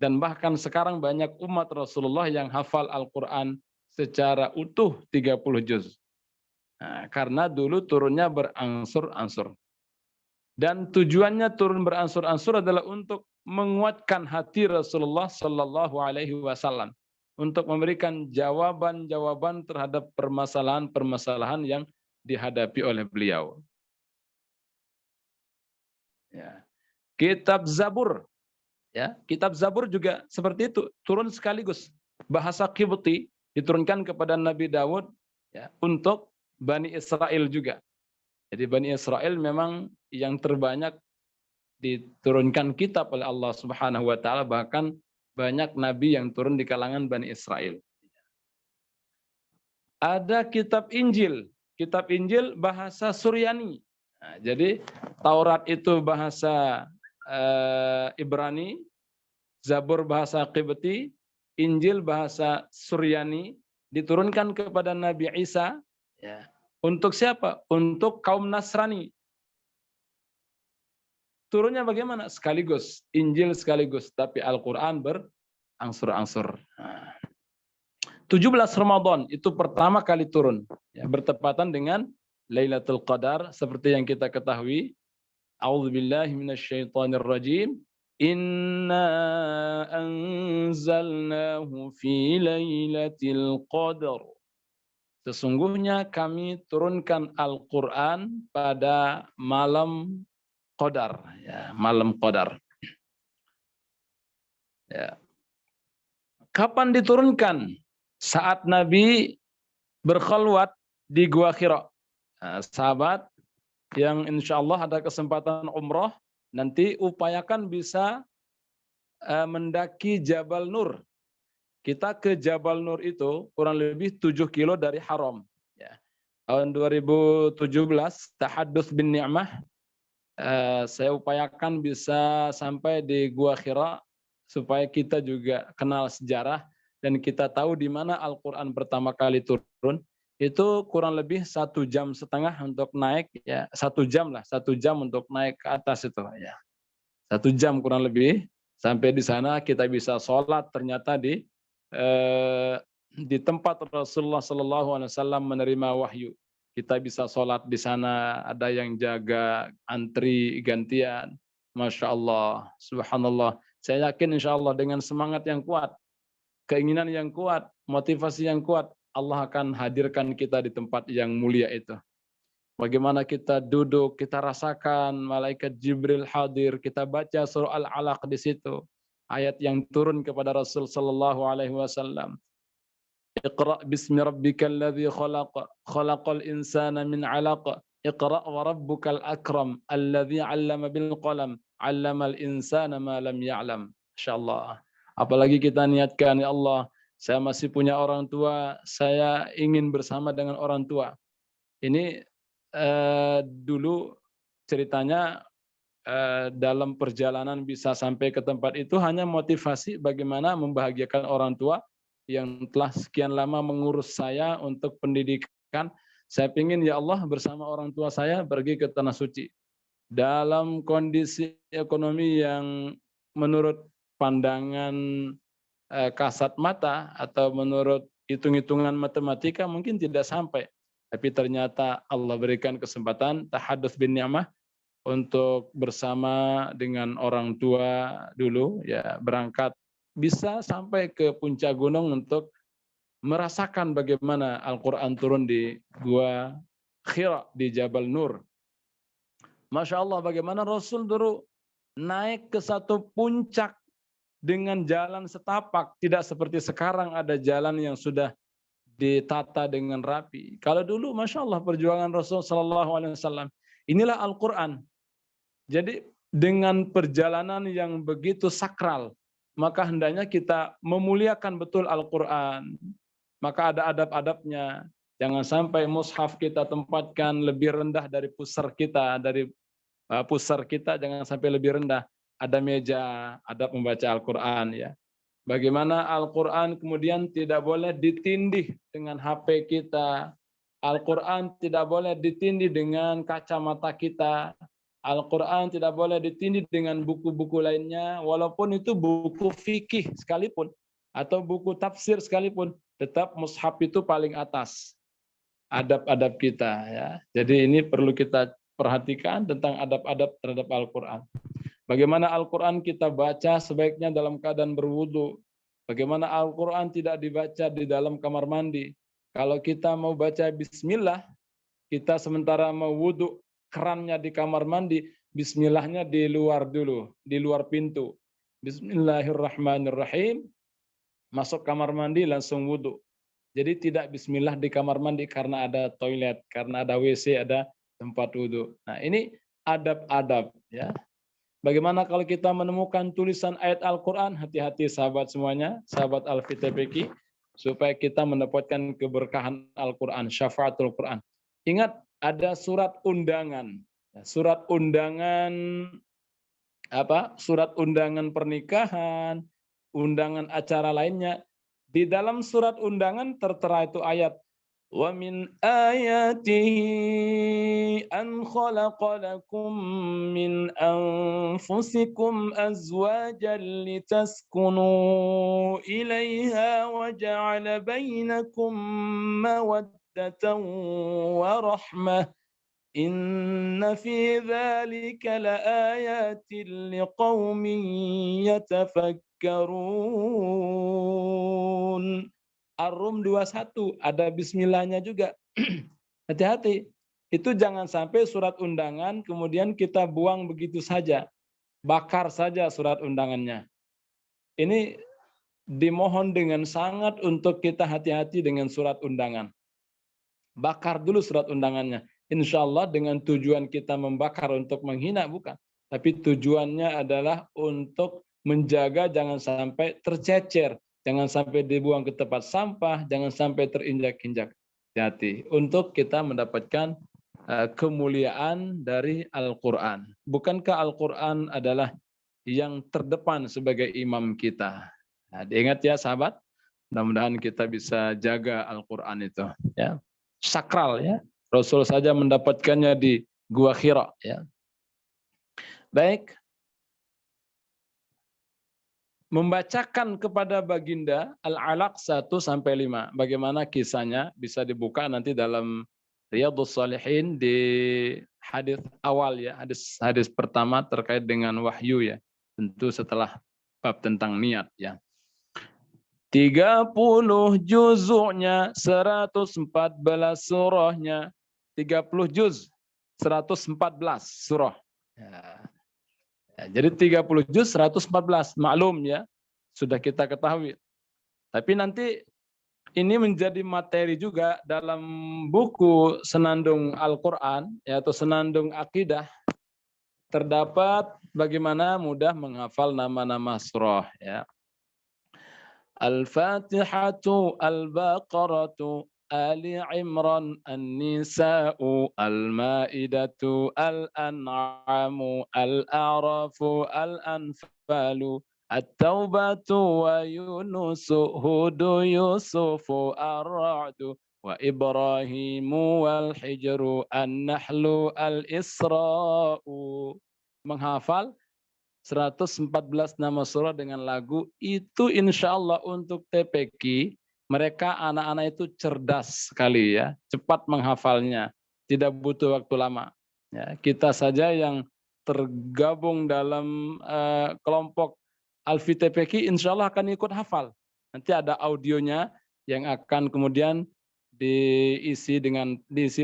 Dan bahkan sekarang banyak umat Rasulullah yang hafal Al-Quran secara utuh 30 juz. Nah, karena dulu turunnya berangsur-ansur. Dan tujuannya turun berangsur-ansur adalah untuk menguatkan hati Rasulullah Sallallahu Alaihi Wasallam, untuk memberikan jawaban-jawaban terhadap permasalahan-permasalahan yang dihadapi oleh beliau. Ya. Kitab Zabur, ya, kitab Zabur juga seperti itu, turun sekaligus. Bahasa Qibti diturunkan kepada Nabi Daud, ya, untuk Bani Israel juga. Jadi Bani Israel memang yang terbanyak diturunkan kitab oleh Allah Subhanahu wa taala, bahkan banyak nabi yang turun di kalangan Bani Israel. Ada kitab Injil. Kitab Injil bahasa Suryani. Nah, jadi Taurat itu bahasa Ibrani, Zabur bahasa Qibti, Injil bahasa Suryani, diturunkan kepada Nabi Isa, ya. Untuk siapa? Untuk kaum Nasrani. Turunnya bagaimana? Sekaligus, Injil sekaligus, tapi Al-Quran berangsur-angsur. 17 Ramadan itu pertama kali turun, ya, bertepatan dengan Lailatul Qadar, seperti yang kita ketahui. A'udzubillahi minasyaitonirrajim. Inna anzalnahu fi lailatul qadar. Sesungguhnya kami turunkan Al-Quran pada malam Qadar, ya, malam Qadar. Ya. Kapan diturunkan? Saat Nabi berkhalwat di Gua Hira. Nah, sahabat yang insya Allah ada kesempatan umroh, nanti upayakan bisa mendaki Jabal Nur. Kita ke Jabal Nur itu kurang lebih 7 kilo dari Haram. Ya. Tahun 2017, Tahadduts bin Ni'mah, saya upayakan bisa sampai di Gua Hira supaya kita juga kenal sejarah dan kita tahu di mana Al-Quran pertama kali turun. Itu kurang lebih 1,5 jam untuk naik, ya, 1 jam lah, 1 jam untuk naik ke atas itu, ya, 1 jam kurang lebih. Sampai di sana kita bisa sholat ternyata di tempat Rasulullah SAW menerima wahyu. Kita bisa sholat di sana, ada yang jaga antri gantian. Masya Allah, subhanallah. Saya yakin insya Allah dengan semangat yang kuat, keinginan yang kuat, motivasi yang kuat, Allah akan hadirkan kita di tempat yang mulia itu. Bagaimana kita duduk, kita rasakan malaikat Jibril hadir, kita baca surah Al-Alaq di situ. Ayat yang turun kepada Rasul sallallahu alaihi wasallam. Iqra bismi rabbikal ladzi khalaq, khalaqal insana min 'alaq. Iqra wa rabbukal akram, alladzi 'allama bil qalam, 'allamal insana ma lam ya'lam. Masyaallah. Apalagi kita niatkan, ya Allah, saya masih punya orang tua, saya ingin bersama dengan orang tua. Ini dulu ceritanya dalam perjalanan bisa sampai ke tempat itu hanya motivasi bagaimana membahagiakan orang tua yang telah sekian lama mengurus saya untuk pendidikan. Saya ingin, ya Allah, bersama orang tua saya pergi ke Tanah Suci. Dalam kondisi ekonomi yang menurut pandangan kasat mata atau menurut hitung-hitungan matematika mungkin tidak sampai. Tapi ternyata Allah berikan kesempatan tahadduts bin ni'mah untuk bersama dengan orang tua dulu, ya, berangkat bisa sampai ke puncak gunung untuk merasakan bagaimana Al-Quran turun di Gua Hira di Jabal Nur. Masya Allah, bagaimana Rasul dulu naik ke satu puncak dengan jalan setapak, tidak seperti sekarang ada jalan yang sudah ditata dengan rapi. Kalau dulu, Masya Allah, perjuangan Rasul Sallallahu Alaihi Wasallam. Inilah Al-Quran. Jadi dengan perjalanan yang begitu sakral, maka hendaknya kita memuliakan betul Al-Quran. Maka ada adab-adabnya. Jangan sampai mushaf kita tempatkan lebih rendah dari pusar kita, jangan sampai lebih rendah. Ada meja, adab membaca Al-Quran, ya. Bagaimana Al-Quran kemudian tidak boleh ditindih dengan HP kita. Al-Quran tidak boleh ditindih dengan kacamata kita. Al-Quran tidak boleh ditindih dengan buku-buku lainnya. Walaupun itu buku fikih sekalipun. Atau buku tafsir sekalipun. Tetap mushaf itu paling atas. Adab-adab kita, ya. Jadi ini perlu kita perhatikan tentang adab-adab terhadap Al-Quran. Bagaimana Al-Quran kita baca sebaiknya dalam keadaan berwudu. Bagaimana Al-Quran tidak dibaca di dalam kamar mandi. Kalau kita mau baca bismillah, kita sementara mau wudu, kerannya di kamar mandi, bismillahnya di luar dulu, di luar pintu. Bismillahirrahmanirrahim, masuk kamar mandi langsung wudu. Jadi tidak bismillah di kamar mandi karena ada toilet, karena ada WC, ada tempat wudu. Nah, ini adab-adab, ya. Bagaimana kalau kita menemukan tulisan ayat Al-Quran, hati-hati sahabat semuanya, sahabat Al-FTPQ, supaya kita mendapatkan keberkahan Al-Quran, syafaatul Quran. Ingat, ada surat undangan. Surat undangan apa? Surat undangan pernikahan, undangan acara lainnya. Di dalam surat undangan tertera itu ayat, وَمِنْ آيَاتِهِ أَنْ خَلَقَ لَكُمْ مِنْ أَنْفُسِكُمْ أَزْوَاجًا لِتَسْكُنُوا إِلَيْهَا وَجَعَلَ بَيْنَكُمْ مَوَدَّةً وَرَحْمَةً إِنَّ فِي ذَلِكَ لَآيَاتٍ لِقَوْمٍ يَتَفَكَّرُونَ. Ar-Rum 21 ada bismillahnya juga. Hati-hati. Itu jangan sampai surat undangan kemudian kita buang begitu saja. Bakar saja surat undangannya. Ini dimohon dengan sangat untuk kita hati-hati dengan surat undangan. Bakar dulu surat undangannya. Insya Allah dengan tujuan kita membakar untuk menghina, bukan. Tapi tujuannya adalah untuk menjaga jangan sampai tercecer. Jangan sampai dibuang ke tempat sampah, jangan sampai terinjak-injak. Hati-hati untuk kita mendapatkan kemuliaan dari Al-Quran. Bukankah Al-Quran adalah yang terdepan sebagai imam kita? Nah, diingat ya sahabat, mudah-mudahan kita bisa jaga Al-Quran itu. Ya. Sakral, ya. Rasul saja mendapatkannya di Gua Hira. Ya. Baik. Membacakan kepada baginda Al-Alaq 1-5. Bagaimana kisahnya bisa dibuka nanti dalam Riyadhus Shalihin di hadis awal, ya, hadis pertama terkait dengan wahyu, ya. Tentu setelah bab tentang niat, ya. 30 juzuknya, 114 surahnya, 30 juz, 114 surah. Ya. Ya, jadi 30 juz 114, maklum ya, sudah kita ketahui. Tapi nanti ini menjadi materi juga dalam buku Senandung Al-Quran, yaitu Senandung Akidah, terdapat bagaimana mudah menghafal nama-nama surah. Ya. Al-Fatihatu, Al-Baqaratu, Ali Imran, An-Nisa'u, Al-Ma'idatu, Al-An'amu, Al-A'rafu, Al-Anfalu, At-Taubatu, wa Yunusu, Hudu, Yusufu, Ar-Ra'du, wa Ibrahimu, Wal-Hijru, An-Nahlu, Al-Isra'u. Menghafal 114 nama surah dengan lagu itu insya Allah untuk TPQ mereka anak-anak itu cerdas sekali ya, cepat menghafalnya, tidak butuh waktu lama. Ya, kita saja yang tergabung dalam kelompok Alfi TPQ insya Allah akan ikut hafal. Nanti ada audionya yang akan kemudian diisi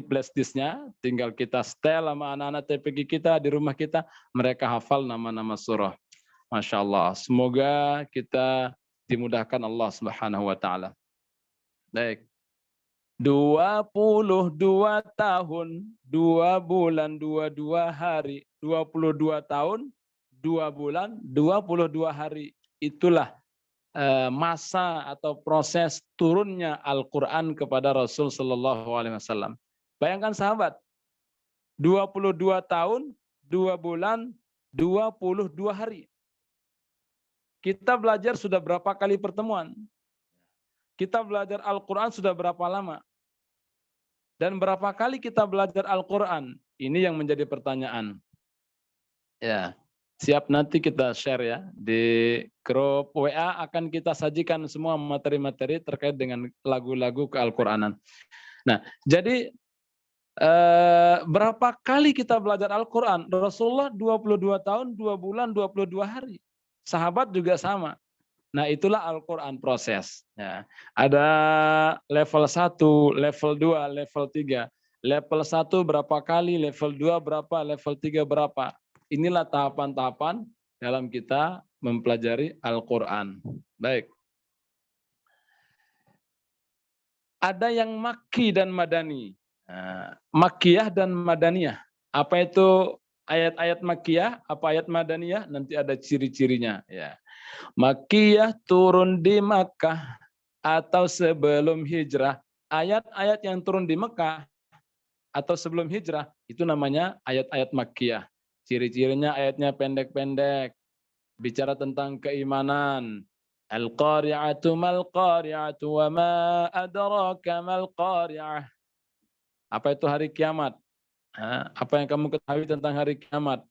flash disknya, tinggal kita setel sama anak-anak TPQ kita di rumah kita, mereka hafal nama-nama surah. Masya Allah, semoga kita dimudahkan Allah Subhanahu wa Ta'ala. Baik, 22 tahun, 2 bulan, 22 hari, 22 tahun, 2 bulan, 22 hari. Itulah masa atau proses turunnya Al-Quran kepada Rasul Sallallahu Alaihi Wasallam. Bayangkan sahabat, 22 tahun, 2 bulan, 22 hari. Kita belajar sudah berapa kali pertemuan? Kita belajar Al-Quran sudah berapa lama? Dan berapa kali kita belajar Al-Quran? Ini yang menjadi pertanyaan. Ya, siap nanti kita share ya. Di grup WA akan kita sajikan semua materi-materi terkait dengan lagu-lagu ke-Al-Quranan. Nah, jadi berapa kali kita belajar Al-Quran? Rasulullah 22 tahun, 2 bulan, 22 hari. Sahabat juga sama. Nah, itulah Al-Quran proses. Ya. Ada level 1, level 2, level 3. Level 1 berapa kali, level 2 berapa, level 3 berapa. Inilah tahapan-tahapan dalam kita mempelajari Al-Quran. Baik. Ada yang Makki dan Madani. Makkiyah dan Madaniyah. Apa itu ayat-ayat Makkiyah, apa ayat Madaniyah? Nanti ada ciri-cirinya. Ya. Makkiyah turun di Makkah atau sebelum hijrah. Ayat-ayat yang turun di Makkah atau sebelum hijrah itu namanya ayat-ayat Makkiyah. Ciri-cirinya ayatnya pendek-pendek, bicara tentang keimanan. Al-qari'atu mal-qari'atu wa ma adraka mal-qari'ah. Apa itu hari kiamat? Apa yang kamu ketahui tentang hari kiamat?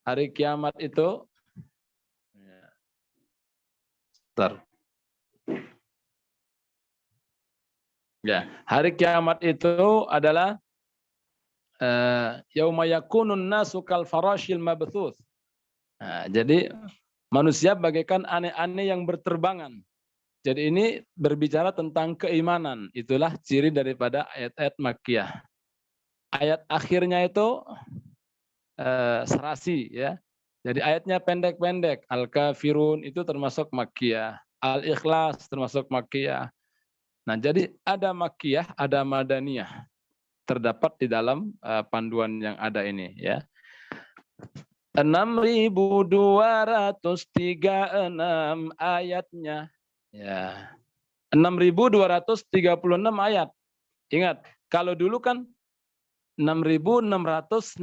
Hari kiamat itu ya, hari kiamat itu adalah yauma yakunun nasu kal farashil mabthuth. Jadi manusia bagaikan aneh-aneh yang berterbangan. Jadi ini berbicara tentang keimanan. Itulah ciri daripada ayat-ayat Makkiyah. Ayat akhirnya itu serasi ya. Jadi ayatnya pendek-pendek. Al-Kafirun itu termasuk Makkiyah. Al-Ikhlas termasuk Makkiyah. Nah, jadi ada Makkiyah, ada Madaniyah. Terdapat di dalam panduan yang ada ini ya. 6.236 ayatnya. Ya. 6.236 ayat. Ingat, kalau dulu kan 6.666.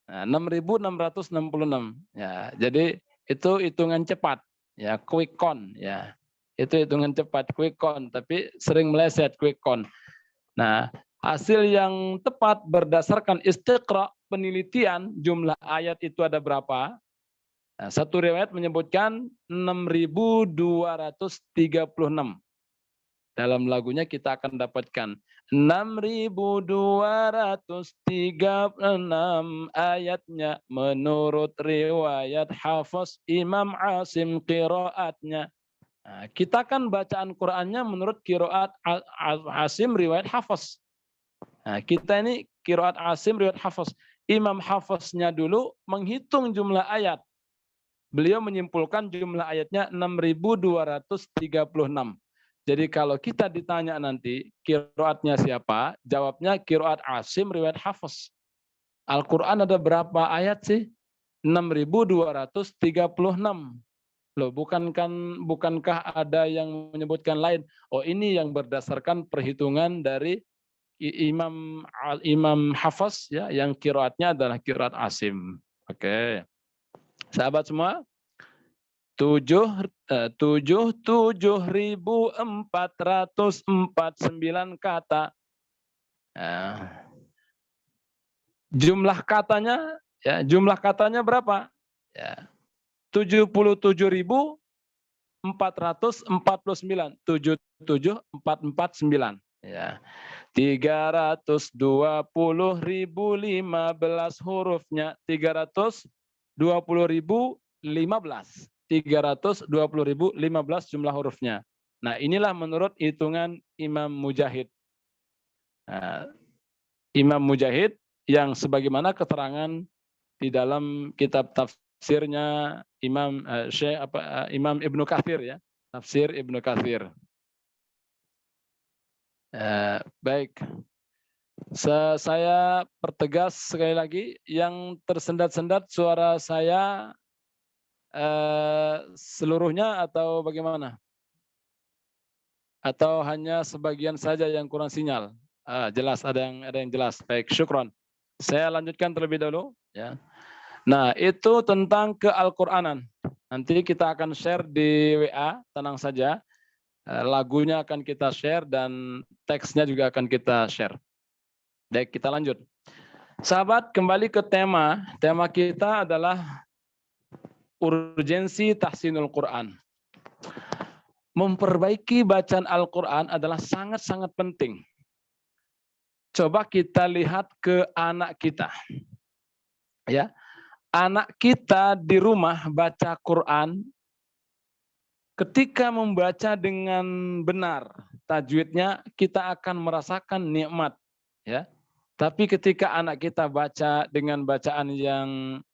Nah, 6.666. Ya, jadi itu hitungan cepat, ya, quick count, ya. Itu hitungan cepat, quick count, tapi sering meleset quick count. Nah, hasil yang tepat berdasarkan istiqra, penelitian jumlah ayat itu ada berapa? Nah, satu riwayat menyebutkan 6.236. Dalam lagunya kita akan dapatkan 6.236 ayatnya menurut riwayat Hafiz Imam Asim qiraatnya. Nah, kita kan bacaan Qur'annya menurut qiraat Asim riwayat Hafiz. Nah, kita ini qiraat Asim, riwayat Hafs. Imam Hafsnya dulu menghitung jumlah ayat. Beliau menyimpulkan jumlah ayatnya 6.236. Jadi kalau kita ditanya nanti qiraatnya siapa, jawabnya qiraat Asim, riwayat Hafs. Al-Quran ada berapa ayat sih? 6.236. Loh, bukankah ada yang menyebutkan lain? Oh, ini yang berdasarkan perhitungan dari Imam Hafs ya, yang qiraatnya adalah qiraat Asim. Oke. Sahabat semua, 7.449 kata. Nah, jumlah katanya berapa? Ya. 77.449. 77449. Ya. 320.015 hurufnya. 320.015. 320.015 jumlah hurufnya. Nah, inilah menurut hitungan Imam Mujahid. Nah, Imam Mujahid yang sebagaimana keterangan di dalam kitab tafsirnya Imam Imam Ibnu Katsir ya, tafsir Ibnu Katsir. Baik, saya pertegas sekali lagi, yang tersendat-sendat suara saya seluruhnya atau bagaimana? Atau hanya sebagian saja yang kurang sinyal? Jelas, ada yang jelas. Baik, syukron. Saya lanjutkan terlebih dahulu. Ya. Nah, itu tentang ke-Al-Qur'anan. Nanti kita akan share di WA, tenang saja. Lagunya akan kita share dan teksnya juga akan kita share. Baik, kita lanjut. Sahabat, kembali ke tema. Tema kita adalah urgensi tahsinul Quran. Memperbaiki bacaan Al-Quran adalah sangat-sangat penting. Coba kita lihat ke anak kita. Ya, anak kita di rumah baca Quran, ketika membaca dengan benar tajwidnya, kita akan merasakan nikmat. Ya, tapi ketika anak kita baca dengan bacaan yang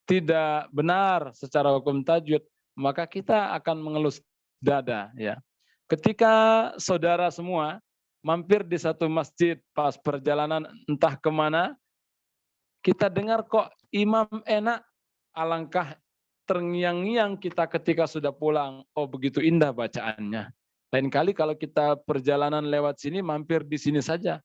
tidak benar secara hukum tajwid, maka kita akan mengelus dada. Ya, ketika saudara semua mampir di satu masjid pas perjalanan entah kemana, kita dengar kok imam enak, alangkah terngiang-ngiang kita ketika sudah pulang. Oh, begitu indah bacaannya. Lain kali kalau kita perjalanan lewat sini, mampir di sini saja.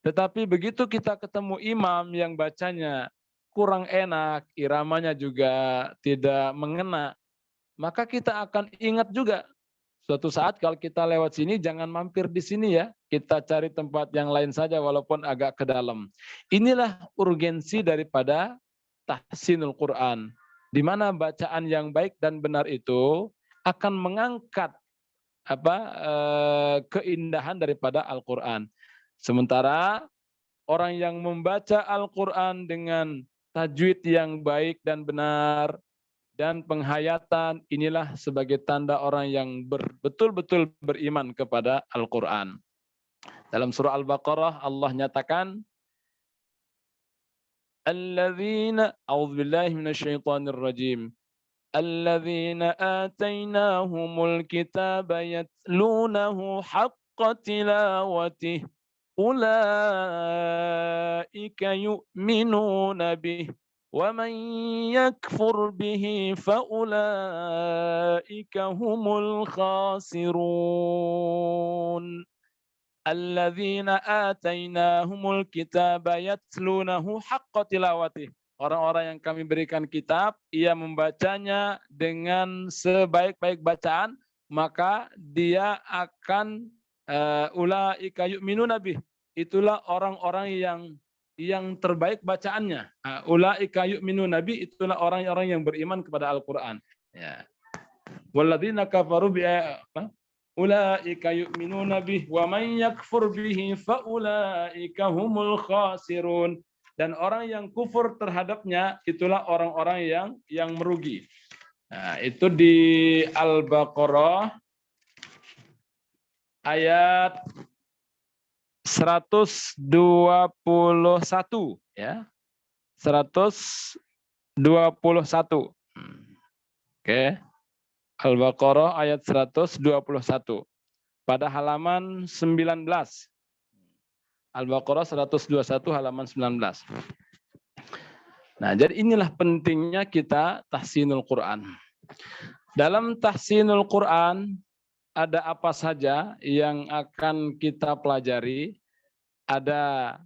Tetapi begitu kita ketemu imam yang bacanya kurang enak, iramanya juga tidak mengena, maka kita akan ingat juga. Suatu saat kalau kita lewat sini, jangan mampir di sini ya. Kita cari tempat yang lain saja walaupun agak ke dalam. Inilah urgensi daripada tahsinul Quran. Di mana bacaan yang baik dan benar itu akan mengangkat keindahan daripada Al-Quran. Sementara orang yang membaca Al-Quran dengan tajwid yang baik dan benar, dan penghayatan, inilah sebagai tanda orang yang betul-betul beriman kepada Al-Quran. Dalam surah Al-Baqarah Allah nyatakan, Alladzina, a'udzubillahi minasyaitonir rajim. Alladzina atainahumul kitaba yatlunahu haqqa tilawatih. Ulaika yu'minuna bih. وَمَنْ يَكْفُرْ بِهِ فَأُولَئِكَ هُمُ الْخَاسِرُونَ الَّذِينَ آتَيْنَاهُمُ الْكِتَابَ يَتْلُونَهُ حَقَّ تِلَاوَتِهِ. Orang-orang yang kami berikan kitab, ia membacanya dengan sebaik-baik bacaan, maka dia akan ulaika yu'minuna bih. Itulah orang-orang yang terbaik bacaannya. Ulaika yu'minuna bi, itulah orang-orang yang beriman kepada Al-Qur'an. Ya. Walladzina kafaru bi ulaika yu'minuna bih wa man yakfur bihi fa ulaika humul khasirun. Dan orang yang kufur terhadapnya itulah orang-orang yang merugi. Nah, itu di Al-Baqarah ayat 121 ya. 121. Oke. Al-Baqarah ayat 121. Pada halaman 19. Al-Baqarah 121 halaman 19. Nah, jadi inilah pentingnya kita tahsinul Quran. Dalam tahsinul Quran ada apa saja yang akan kita pelajari? Ada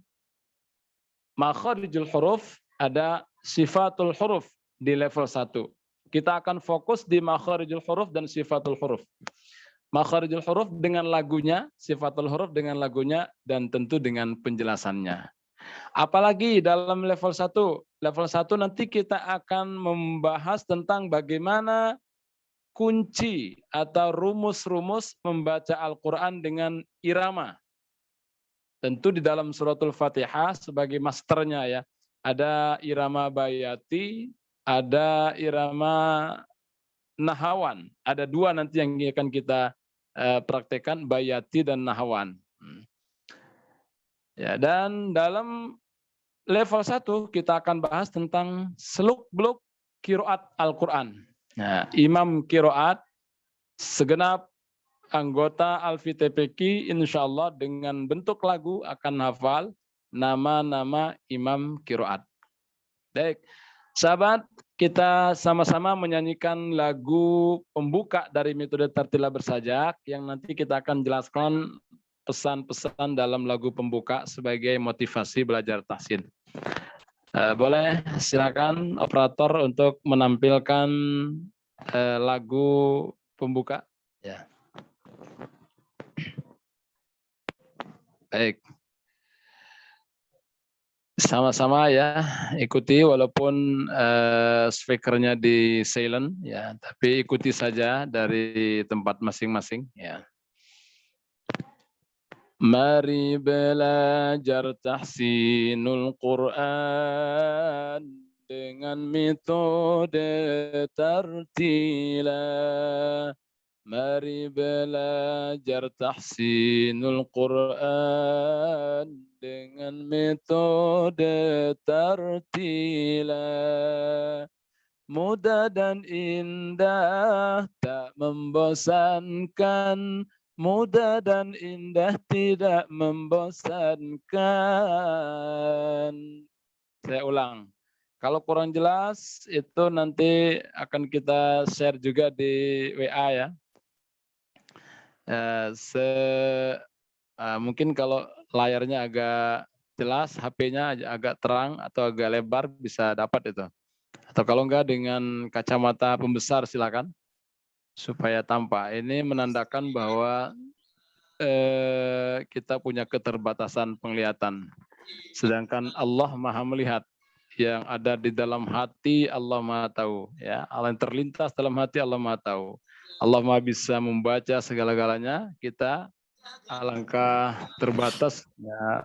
makharijul huruf, ada sifatul huruf di level 1. Kita akan fokus di makharijul huruf dan sifatul huruf. Makharijul huruf dengan lagunya, sifatul huruf dengan lagunya, dan tentu dengan penjelasannya. Apalagi dalam level 1. Level 1 nanti kita akan membahas tentang bagaimana kunci atau rumus-rumus membaca Al-Quran dengan irama. Tentu di dalam suratul Fatihah sebagai masternya ya. Ada irama bayati, ada irama nahawan. Ada 2 nanti yang akan kita praktekkan, bayati dan nahawan. Ya, dan dalam level 1 kita akan bahas tentang seluk-beluk qiraat Al-Quran. Nah, imam qiraat, segenap anggota Alfi TPQ insya Allah dengan bentuk lagu akan hafal nama-nama imam qiraat. Baik, sahabat, kita sama-sama menyanyikan lagu pembuka dari metode Tartila Bersajak yang nanti kita akan jelaskan pesan-pesan dalam lagu pembuka sebagai motivasi belajar tahsin. Boleh silakan operator untuk menampilkan lagu pembuka. Ya. Baik. Sama-sama ya, ikuti walaupun speakernya di silent ya, tapi ikuti saja dari tempat masing-masing ya. Mari belajar tahsinul Quran dengan metode tartila. Mari belajar tahsinul Quran dengan metode tartila. Mudah dan indah, tak membosankan. Mudah dan indah, tidak membosankan. Saya ulang. Kalau kurang jelas, itu nanti akan kita share juga di WA ya. Mungkin kalau layarnya agak jelas, HP-nya agak terang atau agak lebar, bisa dapat itu. Atau kalau enggak dengan kacamata pembesar silakan. Supaya tampak. Ini menandakan bahwa kita punya keterbatasan penglihatan. Sedangkan Allah Maha melihat. Yang ada di dalam hati Allah Maha tahu. Ya, Allah yang terlintas dalam hati Allah Maha tahu. Allah Maha bisa membaca segala-galanya. Kita alangkah terbatas. Ya,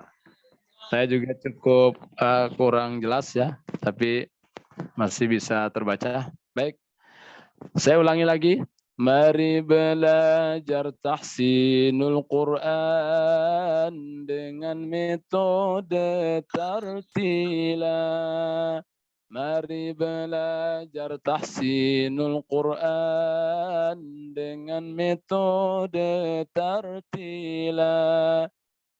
saya juga cukup kurang jelas ya, tapi masih bisa terbaca. Baik, saya ulangi lagi. Mari belajar tahsinul Quran dengan metode tartila. Mari belajar tahsinul Quran dengan metode tartila.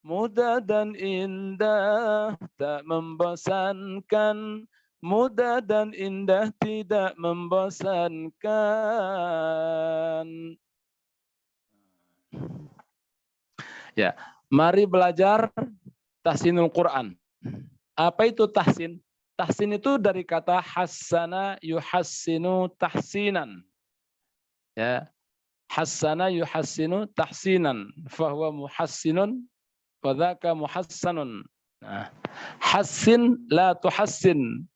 Mudah dan indah, tak membosankan. Mudah dan indah, tidak membosankan. Ya, mari belajar tahsinul Quran. Apa itu tahsin? Tahsin itu dari kata hassana yuhassinu tahsinan. Ya, hassana yuhassinu tahsinan. Fahuwa muhassinun, wadhaka muhassanun. Nah, hassin la tuhassin.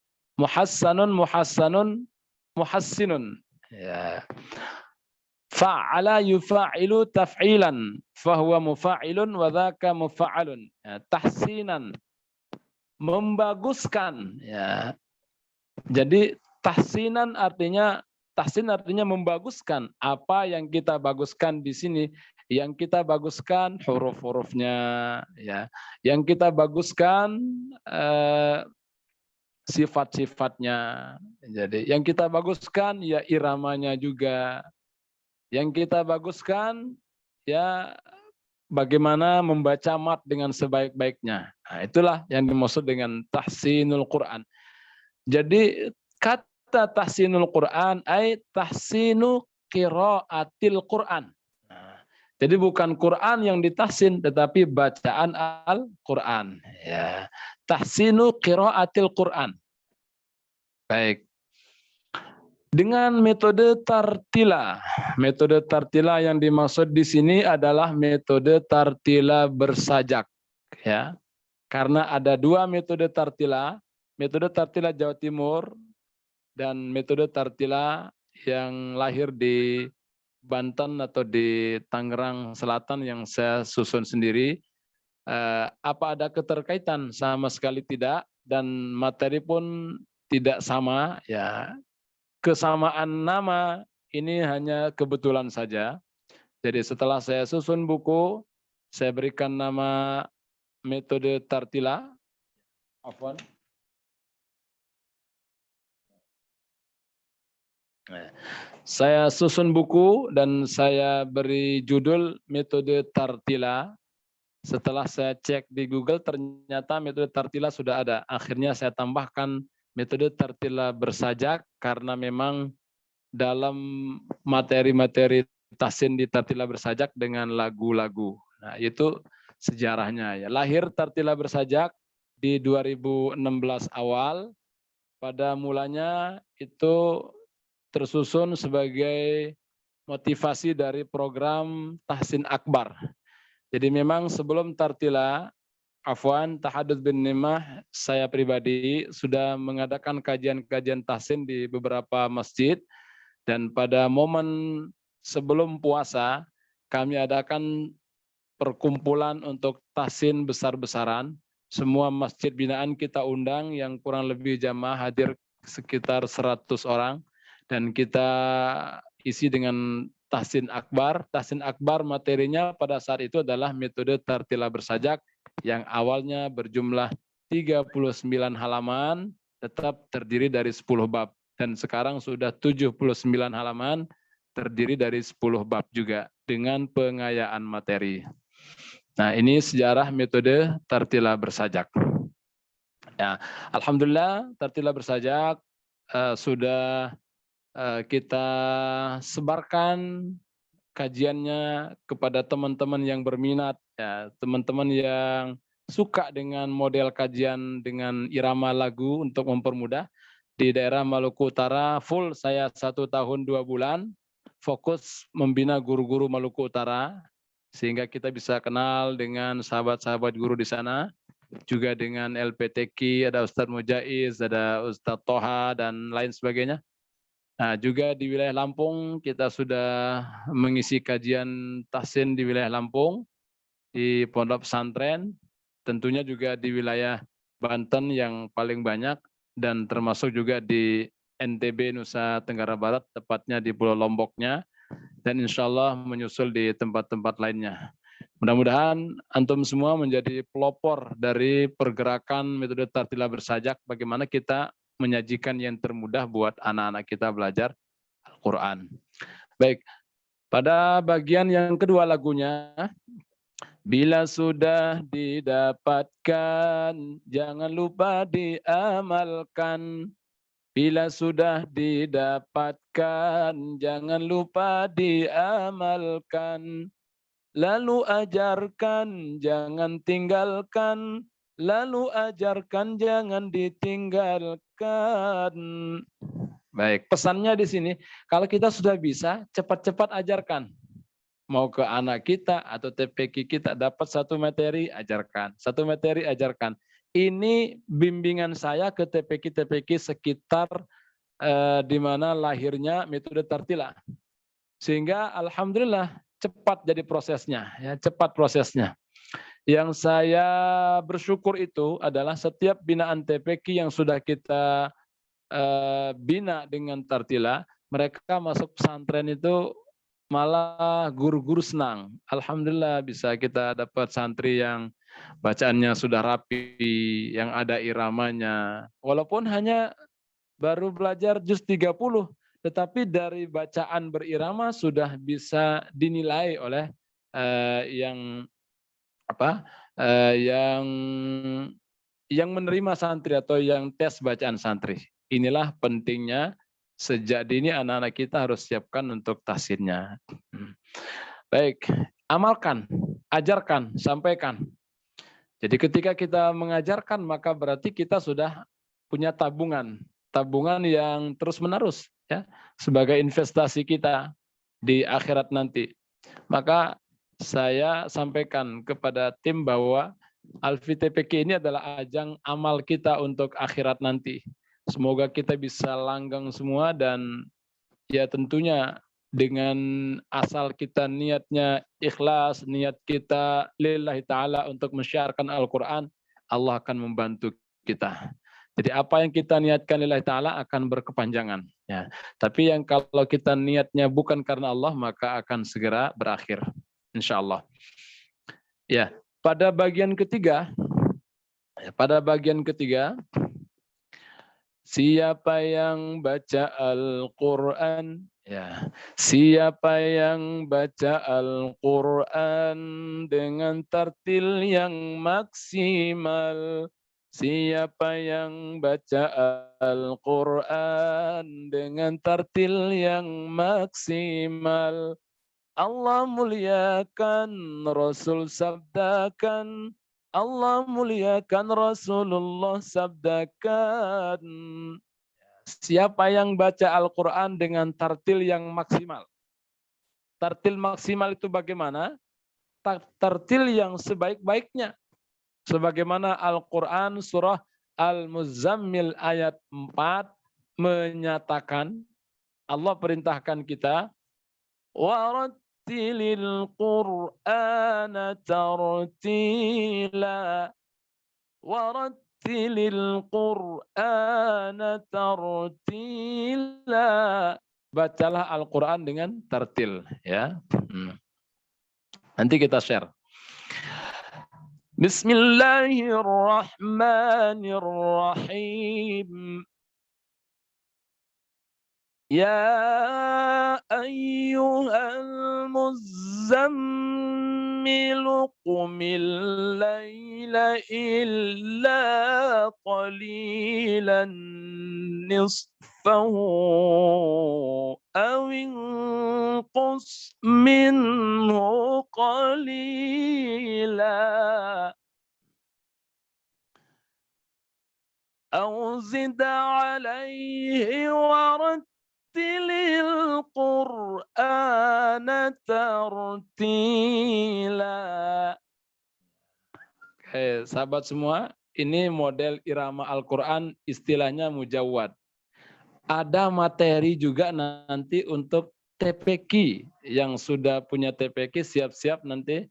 Muhassanun, muhassanun, muhassinun. Ya. Fa'ala yufa'ilu taf'ilan. Fahuwa mufa'ilun wa dhaka mufa'alun. Ya, tahsinan. Membaguskan. Ya. Jadi tahsin artinya membaguskan. Apa yang kita baguskan di sini Yang kita baguskan huruf-hurufnya, ya. Yang kita baguskan sifat-sifatnya. Jadi yang kita baguskan ya iramanya juga. Yang kita baguskan ya bagaimana membaca mat dengan sebaik-baiknya. Nah, itulah yang dimaksud dengan tahsinul Quran. Jadi kata tahsinul Quran ay tahsinu qiraatil Quran. Nah, jadi bukan Quran yang ditahsin tetapi bacaan Al-Quran. Ya. Tahsinu qiraatil Quran. Baik. Dengan metode tartila. Metode tartila yang dimaksud di sini adalah metode tartila bersajak, ya. Karena ada dua metode tartila Jawa Timur dan metode tartila yang lahir di Banten atau di Tangerang Selatan yang saya susun sendiri. Apa ada keterkaitan? Sama sekali tidak, dan materi pun tidak sama, ya. Kesamaan nama ini hanya kebetulan saja. Jadi setelah saya susun buku, saya berikan nama metode tartila. Afwan. Saya susun buku dan saya beri judul metode tartila. Setelah saya cek di Google, ternyata metode tartila sudah ada. Akhirnya saya tambahkan metode tartila bersajak karena memang dalam materi-materi tahsin di tartila bersajak dengan lagu-lagu. Nah, itu sejarahnya, ya. Lahir tartila bersajak di 2016 awal. Pada mulanya itu tersusun sebagai motivasi dari program Tahsin Akbar. Jadi memang sebelum tartila, Afwan, Tahadud bin Nimah, saya pribadi sudah mengadakan kajian-kajian tahsin di beberapa masjid, dan pada momen sebelum puasa kami adakan perkumpulan untuk tahsin besar-besaran. Semua masjid binaan kita undang, yang kurang lebih jamaah hadir sekitar 100 orang, dan kita isi dengan tahsin akbar. Tahsin akbar materinya pada saat itu adalah metode tartila bersajak yang awalnya berjumlah 39 halaman, tetap terdiri dari 10 bab. Dan sekarang sudah 79 halaman, terdiri dari 10 bab juga, dengan pengayaan materi. Nah, ini sejarah metode tartila bersajak. Ya, alhamdulillah tartila bersajak sudah kita sebarkan kajiannya kepada teman-teman yang berminat, ya, teman-teman yang suka dengan model kajian dengan irama lagu untuk mempermudah. Di daerah Maluku Utara full saya 1 tahun 2 bulan fokus membina guru-guru Maluku Utara, sehingga kita bisa kenal dengan sahabat-sahabat guru di sana, juga dengan LPTQ, ada Ustadz Mujaiz, ada Ustadz Toha, dan lain sebagainya. Nah, juga di wilayah Lampung kita sudah mengisi kajian tahsin di wilayah Lampung, di pondok pesantren, tentunya juga di wilayah Banten yang paling banyak, dan termasuk juga di NTB Nusa Tenggara Barat, tepatnya di Pulau Lomboknya, dan insya Allah menyusul di tempat-tempat lainnya. Mudah-mudahan antum semua menjadi pelopor dari pergerakan metode tartila bersajak, bagaimana kita menyajikan yang termudah buat anak-anak kita belajar Al-Quran. Baik, pada bagian yang kedua lagunya, bila sudah didapatkan, jangan lupa diamalkan. Bila sudah didapatkan, jangan lupa diamalkan. Lalu ajarkan, jangan tinggalkan. Lalu ajarkan, jangan ditinggalkan. Baik, pesannya di sini, kalau kita sudah bisa, cepat-cepat ajarkan. Mau ke anak kita atau TPQ kita, dapat satu materi, ajarkan. Satu materi, ajarkan. Ini bimbingan saya ke TPQ sekitar di mana lahirnya metode tartila. Sehingga alhamdulillah cepat jadi prosesnya, ya, cepat prosesnya. Yang saya bersyukur itu adalah setiap binaan TPQ yang sudah kita bina dengan tartila, mereka masuk pesantren itu malah guru-guru senang. Alhamdulillah bisa kita dapat santri yang bacaannya sudah rapi, yang ada iramanya. Walaupun hanya baru belajar juz 30, tetapi dari bacaan berirama sudah bisa dinilai oleh yang apa? Yang menerima santri atau yang tes bacaan santri. Inilah pentingnya sejak dini anak-anak kita harus siapkan untuk tahsinnya. Baik, amalkan, ajarkan, sampaikan. Jadi ketika kita mengajarkan maka berarti kita sudah punya tabungan yang terus-menerus ya sebagai investasi kita di akhirat nanti. Maka saya sampaikan kepada tim bahwa Alfi TPQ ini adalah ajang amal kita untuk akhirat nanti. Semoga kita bisa langgeng semua dan ya tentunya dengan asal kita niatnya ikhlas, niat kita lillahi ta'ala untuk menyiarkan Al-Quran, Allah akan membantu kita. Jadi apa yang kita niatkan lillahi ta'ala akan berkepanjangan. Ya. Tapi yang kalau kita niatnya bukan karena Allah, maka akan segera berakhir. Insya Allah. Ya, pada bagian ketiga, siapa yang baca Al-Quran, ya, siapa yang baca Al-Quran dengan tartil yang maksimal, siapa yang baca Al-Quran dengan tartil yang maksimal, Allah muliakan, Rasul sabdakan, Allah muliakan, Rasulullah sabdakan. Siapa yang baca Al-Quran dengan tartil yang maksimal? Tartil maksimal itu bagaimana? Tartil yang sebaik-baiknya. Sebagaimana Al-Quran surah Al-Muzammil ayat 4 menyatakan, Allah perintahkan kita, warattilil Qur'ana tartila, warattilil Qur'ana tartila. Bacalah Al-Quran dengan tartil, ya. Nanti kita share. Bismillahirrahmanirrahim. Ya ayyuhal muzammilu qumil layla illa qalilan nisfahu aw inqus minhu qalila aw zid alayhi warattilil Qur'ana tartila. Oke, sahabat semua, ini model irama Al-Quran, istilahnya mujawwad. Ada materi juga nanti untuk TPQ, yang sudah punya TPQ siap-siap nanti.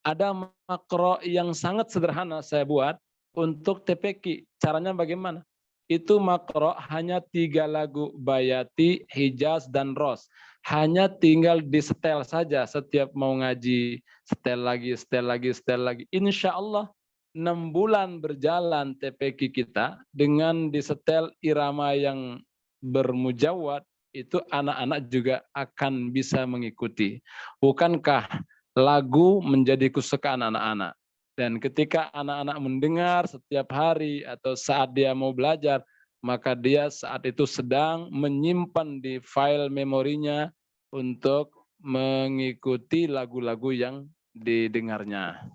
Ada makro yang sangat sederhana saya buat untuk TPQ. Caranya bagaimana? Itu makro hanya 3 lagu, Bayati, Hijaz, dan Ros. Hanya tinggal disetel saja setiap mau ngaji, setel lagi, setel lagi, setel lagi. Insya Allah 6 bulan berjalan TPQ kita dengan disetel irama yang bermujawad, itu anak-anak juga akan bisa mengikuti. Bukankah lagu menjadi kesukaan anak-anak? Dan ketika anak-anak mendengar setiap hari atau saat dia mau belajar, maka dia saat itu sedang menyimpan di file memorinya untuk mengikuti lagu-lagu yang didengarnya.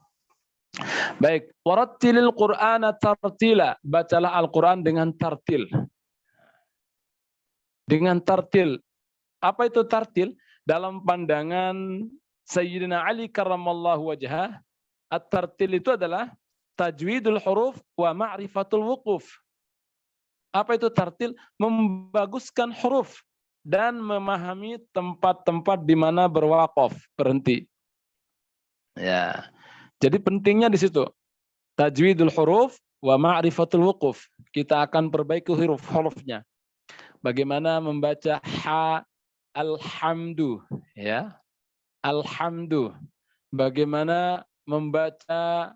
Baik, warattilil Qur'ana tartila, bacalah Al-Quran dengan tartil. Dengan tartil. Apa itu tartil? Dalam pandangan Sayyidina Ali karramallahu wajhah, at-tartil itu adalah tajwidul huruf wa ma'rifatul wuquf. Apa itu tartil? Membaguskan huruf dan memahami tempat-tempat di mana berwaqaf, berhenti. Ya. Jadi pentingnya di situ. Tajwidul huruf wa ma'rifatul wuquf. Kita akan perbaiki huruf-hurufnya. Bagaimana membaca ha, alhamdu, ya. alhamdu, bagaimana membaca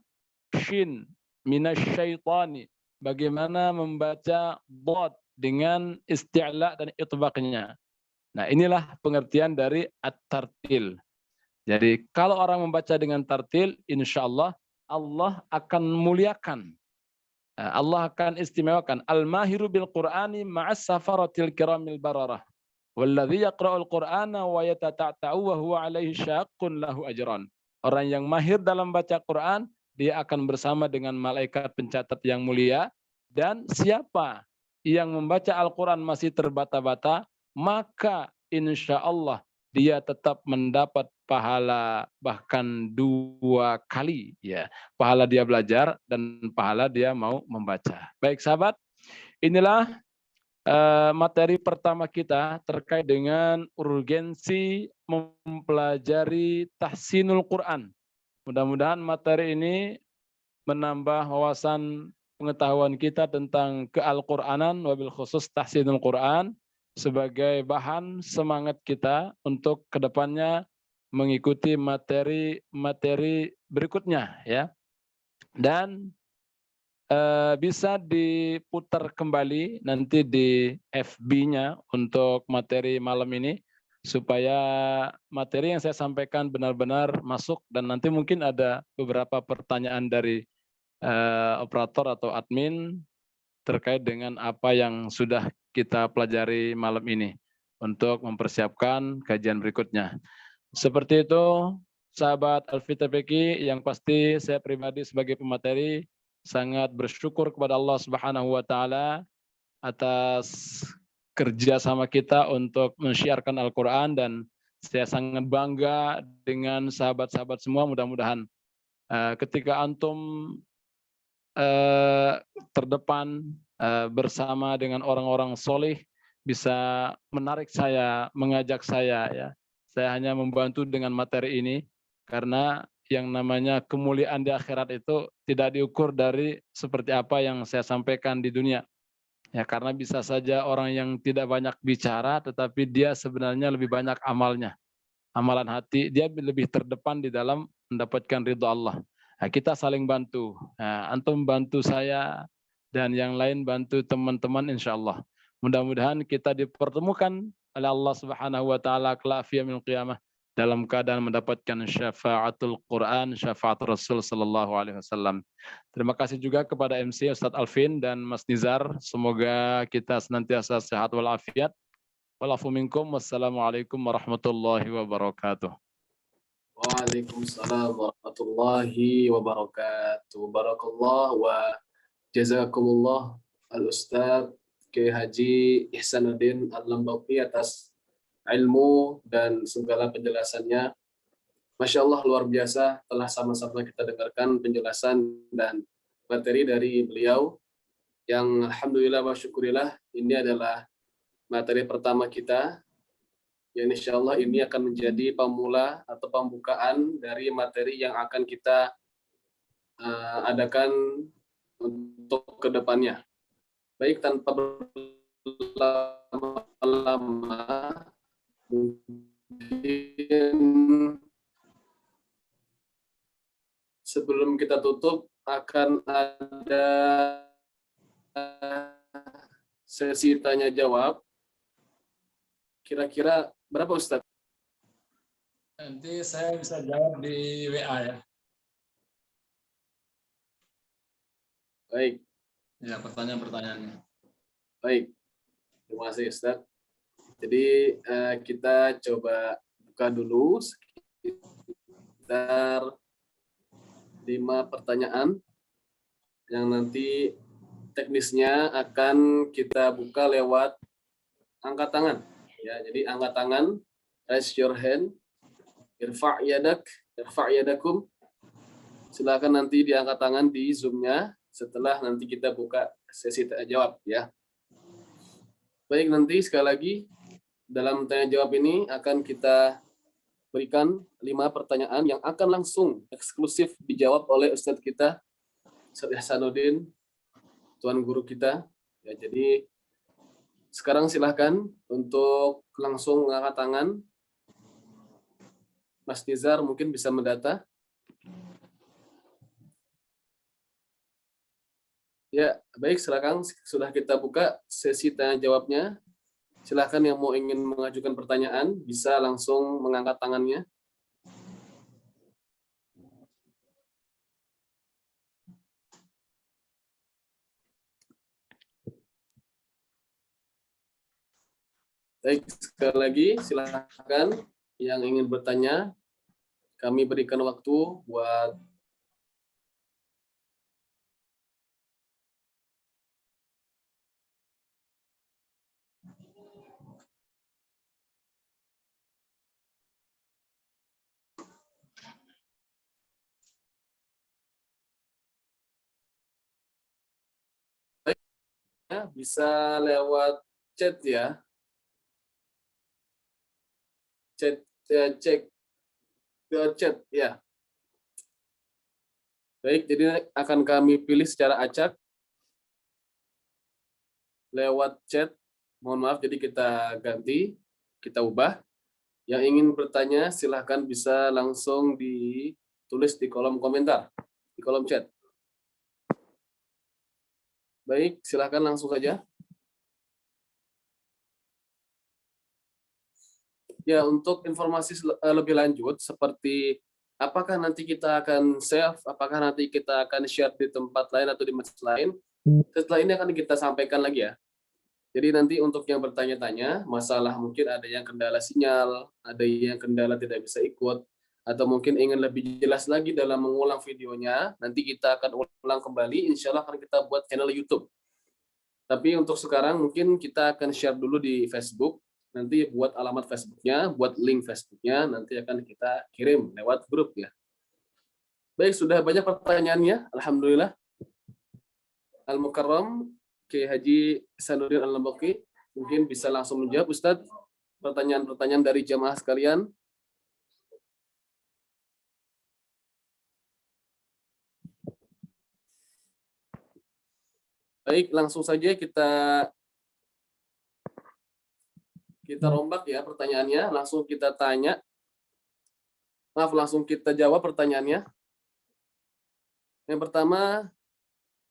shin minasyaitani, bagaimana membaca dad dengan isti'la dan itbaqnya. Nah, inilah pengertian dari at-tartil. Jadi kalau orang membaca dengan tartil, insya Allah Allah akan muliakan. Allah akan istimewakan. Al-mahiru bil Qur'ani ma'as safaratil kiramil bararah. Walladzi yaqra'ul Qur'ana wa yatata'ta'u wa huwa 'alaihi syaqqun lahu ajran. Orang yang mahir dalam baca Quran, dia akan bersama dengan malaikat pencatat yang mulia, dan siapa yang membaca Al-Quran masih terbata-bata, maka insya Allah dia tetap mendapat pahala bahkan 2 kali, ya. Pahala dia belajar dan pahala dia mau membaca. Baik sahabat, inilah materi pertama kita terkait dengan urgensi mempelajari tahsinul Quran. Mudah-mudahan materi ini menambah wawasan pengetahuan kita tentang ke-Al-Quranan, wabil khusus tahsinul Quran, sebagai bahan semangat kita untuk kedepannya mengikuti materi-materi berikutnya, ya. Dan bisa diputar kembali nanti di FB-nya untuk materi malam ini, supaya materi yang saya sampaikan benar-benar masuk, dan nanti mungkin ada beberapa pertanyaan dari operator atau admin terkait dengan apa yang sudah kita pelajari malam ini untuk mempersiapkan kajian berikutnya. Seperti itu, sahabat Al-Fitapeki, yang pasti saya pribadi sebagai pemateri sangat bersyukur kepada Allah Subhanahu wa taala atas kerjasama kita untuk mensyiarkan Al-Qur'an, dan saya sangat bangga dengan sahabat-sahabat semua. Mudah-mudahan ketika antum terdepan bersama dengan orang-orang soleh bisa menarik saya, mengajak saya, ya. Saya hanya membantu dengan materi ini, karena yang namanya kemuliaan di akhirat itu tidak diukur dari seperti apa yang saya sampaikan di dunia. Ya, karena bisa saja orang yang tidak banyak bicara, tetapi dia sebenarnya lebih banyak amalnya. Amalan hati, dia lebih terdepan di dalam mendapatkan ridho Allah. Nah, kita saling bantu. Nah, antum bantu saya, dan yang lain bantu teman-teman, insya Allah. Mudah-mudahan kita dipertemukan oleh Allah Subhanahu wa taala kelak fi yaumil qiyamah dalam keadaan mendapatkan syafaatul Quran, syafaat Rasul sallallahu alaihi wasallam. Terima kasih juga kepada MC Ustadz Alvin dan Mas Nizar. Semoga kita senantiasa sehat walafiat. Walafu minkum. Wassalamualaikum warahmatullahi wabarakatuh. Waalaikumsalam warahmatullahi wabarakatuh. Barakallah wa jazakumullah al-Ustadz Kiai Haji Ihsanuddin Al-Lambauqi atas ilmu dan segala penjelasannya. Masya Allah, luar biasa. Telah sama-sama kita dengarkan penjelasan dan materi dari beliau yang alhamdulillah wa syukurillah ini adalah materi pertama kita, yang insya Allah ini akan menjadi pemula atau pembukaan dari materi yang akan kita adakan untuk kedepannya. Baik, tanpa berlama-lama, mungkin sebelum kita tutup akan ada sesi tanya jawab. Kira-kira berapa Ustadz? Nanti saya bisa jawab di WA, ya. Baik. Ya, pertanyaan-pertanyaannya. Baik. Terima kasih Ustadz. Jadi kita coba buka dulu sekitar 5 pertanyaan yang nanti teknisnya akan kita buka lewat angkat tangan. Ya, jadi angkat tangan, raise your hand, irfa' yadak, irfa' yadakum. Silakan nanti diangkat tangan di Zoom-nya setelah nanti kita buka sesi tanya jawab, ya. Baik, nanti sekali lagi dalam tanya jawab ini akan kita berikan 5 pertanyaan yang akan langsung eksklusif dijawab oleh Ustadz kita, Ustadz Ihsanuddin, Tuan Guru kita. Ya, jadi sekarang silahkan untuk langsung mengangkat tangan. Mas Nizar mungkin bisa mendata. Ya, baik, silakan. Sudah kita buka sesi tanya jawabnya. Silakan yang mau ingin mengajukan pertanyaan bisa langsung mengangkat tangannya. Baik, sekali lagi silakan yang ingin bertanya. Kami berikan waktu buat bisa lewat chat ya. Cek ke chat ya. Baik, jadi akan kami pilih secara acak lewat chat. Mohon maaf, jadi kita ganti, kita ubah. Yang ingin bertanya silahkan bisa langsung ditulis di kolom komentar, di kolom chat. Baik, silahkan langsung saja. Ya, untuk informasi lebih lanjut seperti apakah nanti kita akan save, apakah nanti kita akan share di tempat lain atau di masjid lain, setelah ini akan kita sampaikan lagi ya. Jadi nanti untuk yang bertanya-tanya, masalah mungkin ada yang kendala sinyal, ada yang kendala tidak bisa ikut, atau mungkin ingin lebih jelas lagi dalam mengulang videonya, nanti kita akan ulang kembali, insya Allah akan kita buat channel YouTube. Tapi untuk sekarang mungkin kita akan share dulu di Facebook, nanti buat alamat Facebooknya, buat link Facebooknya, nanti akan kita kirim lewat grup ya. Baik, sudah banyak pertanyaannya, Alhamdulillah. Al-Mukarram, Kiai Haji Sanuddin Al-Lamboki, mungkin bisa langsung menjawab, Ustadz, pertanyaan-pertanyaan dari jamaah sekalian. Baik, langsung saja kita rombak ya pertanyaannya, langsung kita tanya. Maaf, langsung kita jawab pertanyaannya. Yang pertama,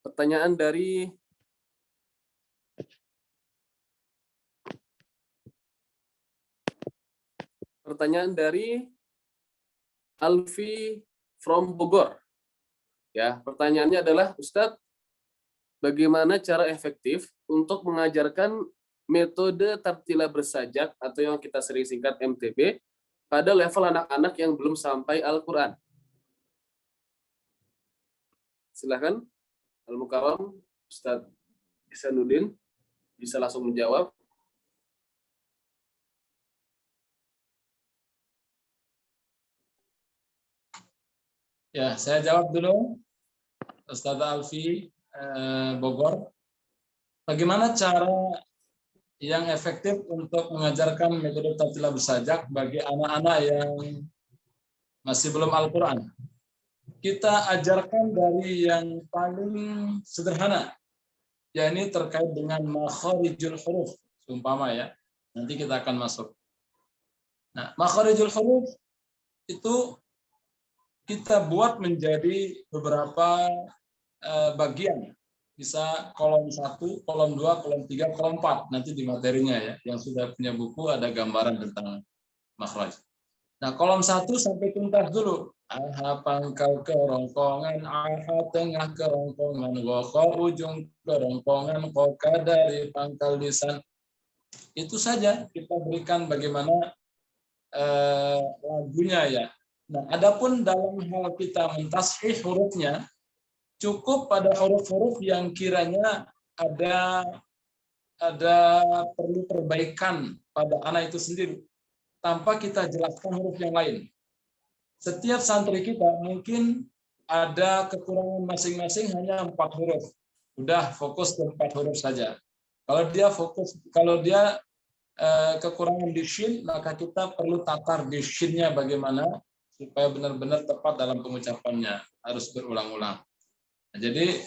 pertanyaan dari Alfi from Bogor. Ya, pertanyaannya adalah, Ustadz, bagaimana cara efektif untuk mengajarkan metode tartila bersajak atau yang kita sering singkat MTB pada level anak-anak yang belum sampai Al-Quran? Silakan, Al-Mukarram, Ustadz Ihsanuddin, bisa langsung menjawab. Ya, saya jawab dulu, Ustaz Alfi Bogor. Bagaimana cara yang efektif untuk mengajarkan metode tartila bersajak bagi anak-anak yang masih belum Al-Quran? Kita ajarkan dari yang paling sederhana, yakni terkait dengan makharijul huruf, umpama ya. Nanti kita akan masuk. Nah, makharijul huruf itu kita buat menjadi beberapa bagian. Bisa kolom 1, kolom 2, kolom 3, kolom 4 nanti di materinya ya. Yang sudah punya buku ada gambaran tentang makhraj. Nah, kolom 1 sampai tuntas dulu. Aha pangkal kerongkongan, aha tengah kerongkongan, woko ujung kerongkongan, koka dari pangkal lisan. Itu saja kita berikan bagaimana lagunya ya. Nah, adapun dalam hal kita mentashih hurufnya, cukup pada huruf-huruf yang kiranya ada perlu perbaikan pada anak itu sendiri, tanpa kita jelaskan huruf yang lain. Setiap santri kita mungkin ada kekurangan masing-masing hanya 4 huruf. Udah fokus ke 4 huruf saja. Kalau dia kekurangan di shin, maka kita perlu tatar di shinnya bagaimana supaya benar-benar tepat dalam pengucapannya, harus berulang-ulang. Nah, jadi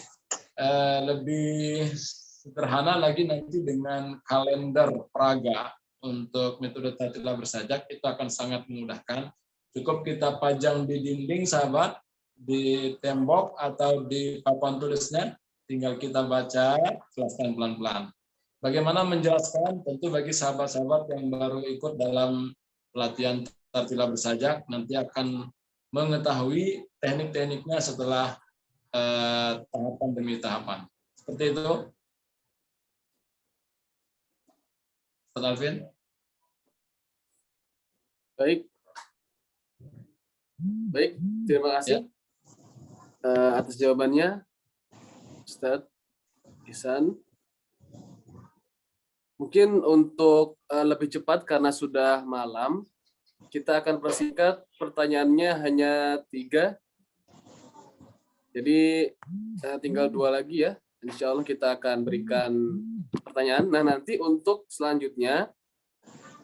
lebih sederhana lagi nanti dengan kalender Praga untuk metode tartila bersajak, itu akan sangat memudahkan. Cukup kita pajang di dinding, sahabat, di tembok atau di papan tulisnya, tinggal kita baca, jelaskan pelan-pelan. Bagaimana menjelaskan? Tentu bagi sahabat-sahabat yang baru ikut dalam pelatihan Tartila Bersajak, nanti akan mengetahui teknik-tekniknya setelah tahapan demi tahapan. Seperti itu. Ustaz Alvin. Baik. Baik, terima kasih atas jawabannya, Ustadz Ihsan. Mungkin untuk lebih cepat karena sudah malam, kita akan persingkat pertanyaannya hanya 3. Jadi tinggal 2 lagi ya. Insya Allah kita akan berikan pertanyaan. Nah, nanti untuk selanjutnya,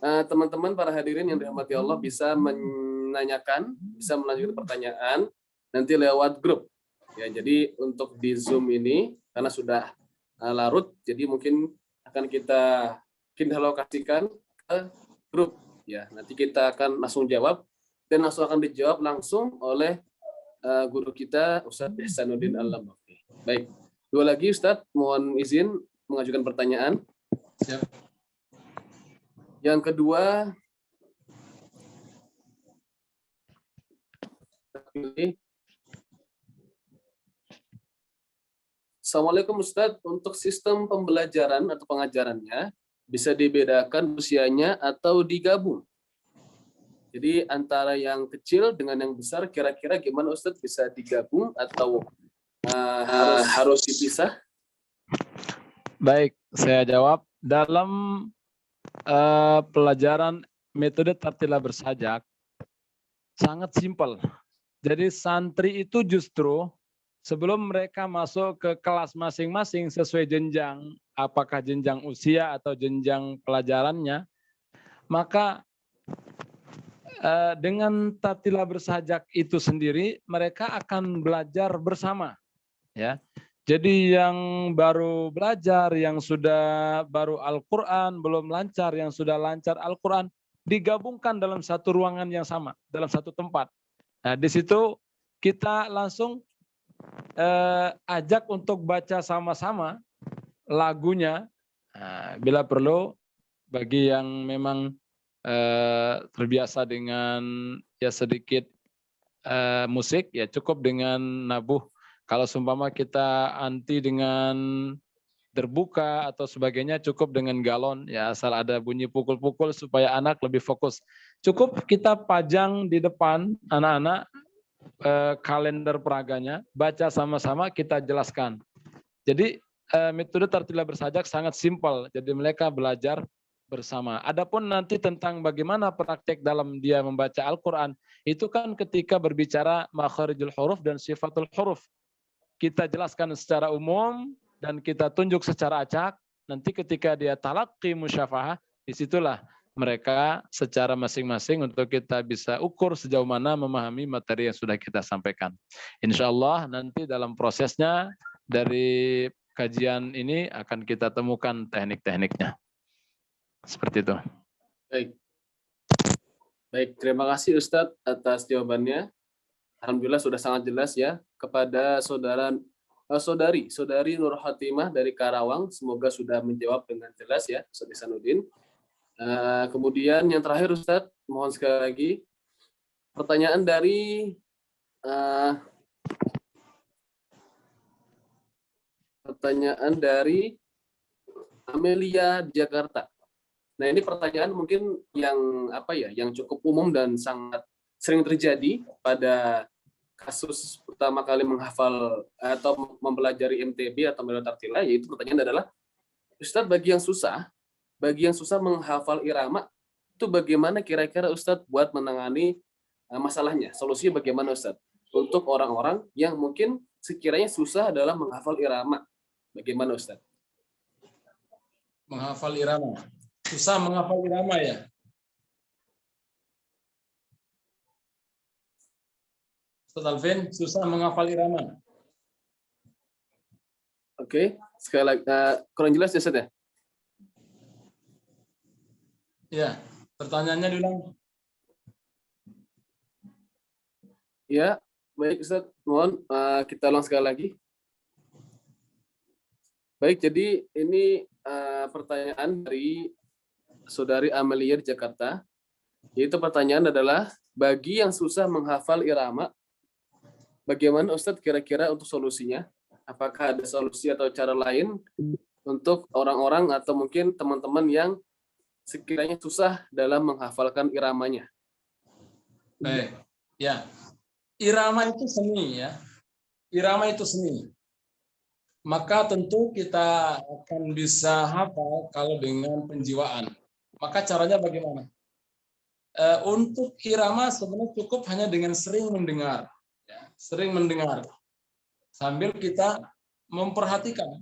teman-teman para hadirin yang dirahmati Allah bisa menanyakan, bisa melanjutkan pertanyaan nanti lewat grup. Ya, jadi untuk di Zoom ini karena sudah larut, jadi mungkin akan kita alokasikan ke grup. Ya, nanti kita akan langsung jawab dan langsung akan dijawab langsung oleh guru kita Ustadz Ihsanuddin Al-Lamafi. Baik, 2 lagi Ustadz, mohon izin mengajukan pertanyaan. Siap. Yang kedua, pilih. Assalamualaikum Ustadz, untuk sistem pembelajaran atau pengajarannya bisa dibedakan usianya atau digabung. Jadi antara yang kecil dengan yang besar kira-kira gimana Ustadz, bisa digabung atau harus dipisah? Baik, saya jawab. Dalam pelajaran metode Tartila Bersajak sangat simpel. Jadi santri itu justru sebelum mereka masuk ke kelas masing-masing sesuai jenjang, apakah jenjang usia atau jenjang pelajarannya, maka dengan Tartila Bersajak itu sendiri mereka akan belajar bersama, ya. Jadi yang baru belajar, yang sudah baru Al-Quran, belum lancar, yang sudah lancar Al-Quran, digabungkan dalam satu ruangan yang sama, dalam satu tempat. Nah, di situ kita langsung ajak untuk baca sama-sama lagunya. Nah, bila perlu, bagi yang memang terbiasa dengan ya sedikit musik, ya cukup dengan nabuh. Kalau seumpama kita anti dengan terbuka atau sebagainya, cukup dengan galon, ya asal ada bunyi pukul-pukul supaya anak lebih fokus. Cukup kita pajang di depan anak-anak kalender peraganya, baca sama-sama, kita jelaskan. Jadi metode Tartila Bersajak sangat simpel, jadi mereka belajar bersama. Adapun nanti tentang bagaimana praktek dalam dia membaca Al-Quran, itu kan ketika berbicara makharijul huruf dan sifatul huruf. Kita jelaskan secara umum dan kita tunjuk secara acak. Nanti ketika dia talaqi musyafahah, disitulah mereka secara masing-masing untuk kita bisa ukur sejauh mana memahami materi yang sudah kita sampaikan. Insya Allah nanti dalam prosesnya dari kajian ini akan kita temukan teknik-tekniknya. Seperti itu. Baik, terima kasih Ustadz atas jawabannya. Alhamdulillah sudah sangat jelas ya. Kepada saudari Nur Hatimah dari Karawang, semoga sudah menjawab dengan jelas ya, Ustadz Ihsanuddin. Kemudian yang terakhir Ustadz, mohon sekali lagi pertanyaan dari Amelia Jakarta. Nah, ini pertanyaan mungkin yang cukup umum dan sangat sering terjadi pada kasus pertama kali menghafal atau mempelajari MTB atau metode Tartila, yaitu pertanyaan adalah, Ustadz, bagi yang susah menghafal irama, itu bagaimana kira-kira Ustadz buat menangani masalahnya? Solusinya bagaimana Ustadz? Untuk orang-orang yang mungkin sekiranya susah dalam menghafal irama, bagaimana Ustadz? Menghafal irama. Susah menghafal irama ya? Ustaz Alvin, susah menghafal irama. Oke, sekali lagi, kurang jelas ya Ustaz ya? Ya, pertanyaannya diulang. Ya, baik Ustaz. Mohon kita ulang sekali lagi. Baik, jadi ini pertanyaan dari Saudari Amelia di Jakarta. Yaitu pertanyaan adalah, bagi yang susah menghafal irama, bagaimana Ustadz kira-kira untuk solusinya? Apakah ada solusi atau cara lain untuk orang-orang atau mungkin teman-teman yang sekiranya susah dalam menghafalkan iramanya? Baik, ya. Irama itu seni ya. Irama itu seni. Maka tentu kita akan bisa hafal kalau dengan penjiwaan. Maka caranya bagaimana? Untuk irama sebenarnya cukup hanya dengan sering mendengar. Ya, sering mendengar. Sambil kita memperhatikan.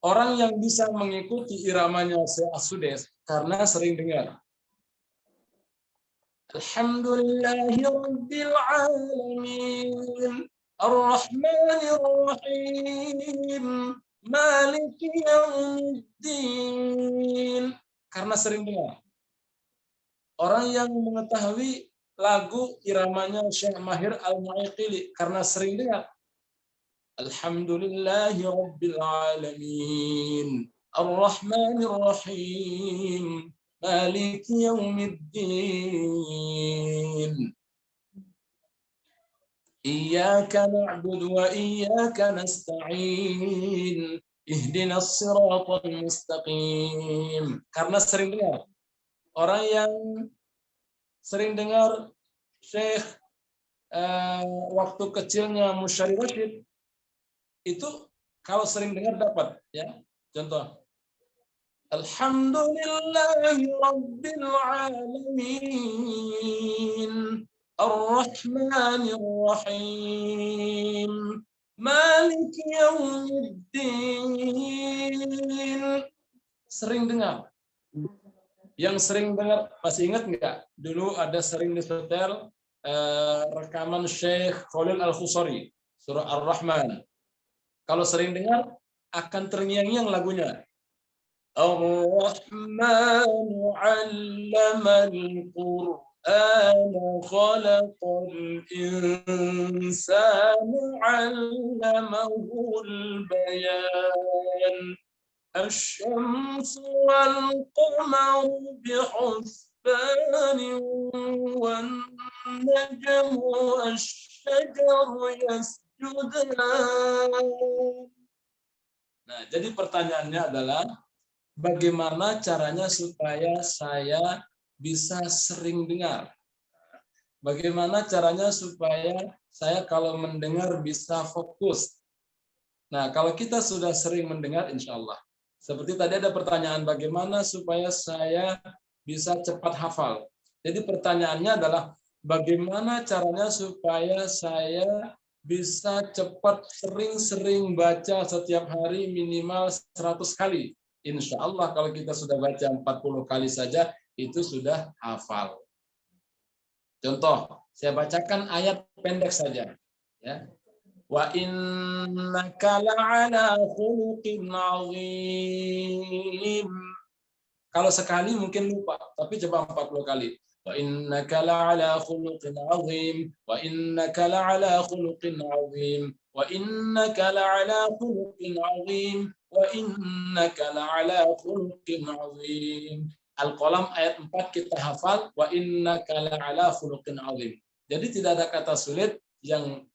Orang yang bisa mengikuti iramanya As-Sudais karena sering dengar. Alhamdulillahirabbil alamin Ar-Rahmanir Rahim Maliki Yaumiddin. Karena sering dengar. Orang yang mengetahui lagu iramanya Syekh Mahir Al-Mu'aqqili karena sering dengar. Alhamdulillahirabbil alamin Ar-Rahmanir Rahim Maliki Yaumiddin. Iyyaka na'budu wa iyyaka nasta'in. Ihdinas siratal mustaqim. Karena sering dengar. Orang yang sering dengar Syekh waktu kecilnya Musyari Rashid, itu kalau sering dengar dapat ya. Contoh, Alhamdulillahi Rabbil Alamin Ar-Rahmanir Rahim Maliki Yaumiddin. Sering dengar. Yang sering dengar, masih ingat nggak? Dulu ada sering disetel rekaman Syekh Khalil Al-Khusari, surah Ar-Rahman. Kalau sering dengar, akan terngiang-ngiang lagunya. Ar-Rahmanu 'allamal Qur'ana khalaqal insana 'allamahul bayan. الشمس والقمر بحسبان والنجم والشجر يسجدان. Nah, jadi pertanyaannya adalah bagaimana caranya supaya saya bisa sering dengar? Bagaimana caranya supaya saya kalau mendengar bisa fokus? Nah, kalau kita sudah sering mendengar, insya Allah. Seperti tadi ada pertanyaan, bagaimana supaya saya bisa cepat hafal? Jadi pertanyaannya adalah, bagaimana caranya supaya saya bisa cepat sering-sering baca setiap hari minimal 100 kali. Insya Allah kalau kita sudah baca 40 kali saja, itu sudah hafal. Contoh, saya bacakan ayat pendek saja. Ya. Wa innaka la'ala khuluqin 'azim. Kalau sekali mungkin lupa, tapi coba 40 kali. Wa innaka la'ala khuluqin 'azim. Wa innaka la'ala khuluqin 'azim. Wa innaka la'ala khuluqin 'azim. Wa innaka la'ala khuluqin 'azim. Al-Qalam ayat 4 kita hafal, wa innaka la'ala khuluqin 'azim. Jadi tidak ada kata sulit, yang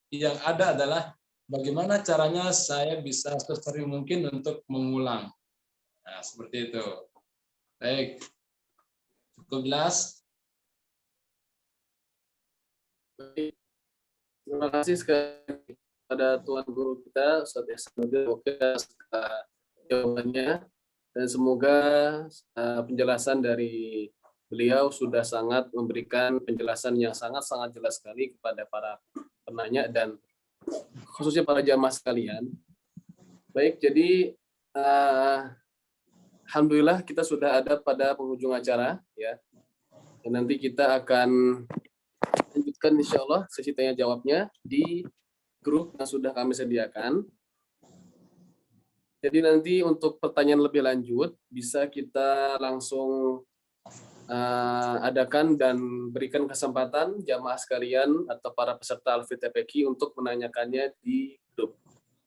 ada adalah bagaimana caranya saya bisa sesering mungkin untuk mengulang. Nah, seperti itu. Baik. Cukup jelas? Baik. Terima kasih sekali kepada Tuan Guru kita, Ustaz Ihsanuddin. Semoga jawabannya dan semoga penjelasan dari beliau sudah sangat memberikan penjelasan yang sangat-sangat jelas sekali kepada para penanya dan khususnya para jamaah sekalian. Baik, jadi alhamdulillah kita sudah ada pada penghujung acara ya. Dan nanti kita akan lanjutkan insya Allah sesi tanya jawabnya di grup yang sudah kami sediakan. Jadi nanti untuk pertanyaan lebih lanjut bisa kita langsung adakan dan berikan kesempatan jamaah sekalian atau para peserta Alfit TPQ untuk menanyakannya di grup.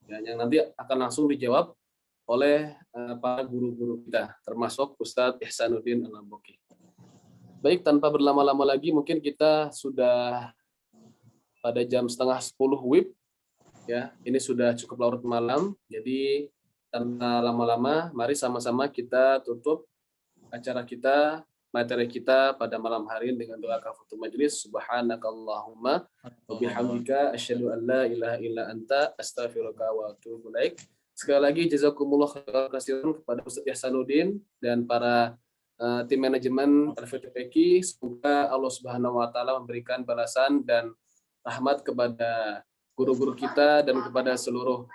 Ya, yang nanti akan langsung dijawab oleh para guru-guru kita, termasuk Ustadz Ihsanuddin Al-Amboki. Baik, tanpa berlama-lama lagi, mungkin kita sudah pada jam setengah 10 WIB. Ya, ini sudah cukup larut malam. Jadi tanpa lama-lama, mari sama-sama kita tutup acara kita, materi kita pada malam hari ini dengan doa kafatul majlis. Subhanakallahumma wa bihamdika asyhadu an la ilaha illa anta astaghfiruka wa atubu ilaik. Sekali lagi jazakumullah khairan kepada Ustaz Ihsanuddin dan para tim manajemen Alfit TPQ. Semoga Allah Subhanahu wa taala memberikan balasan dan rahmat kepada guru-guru kita dan kepada seluruh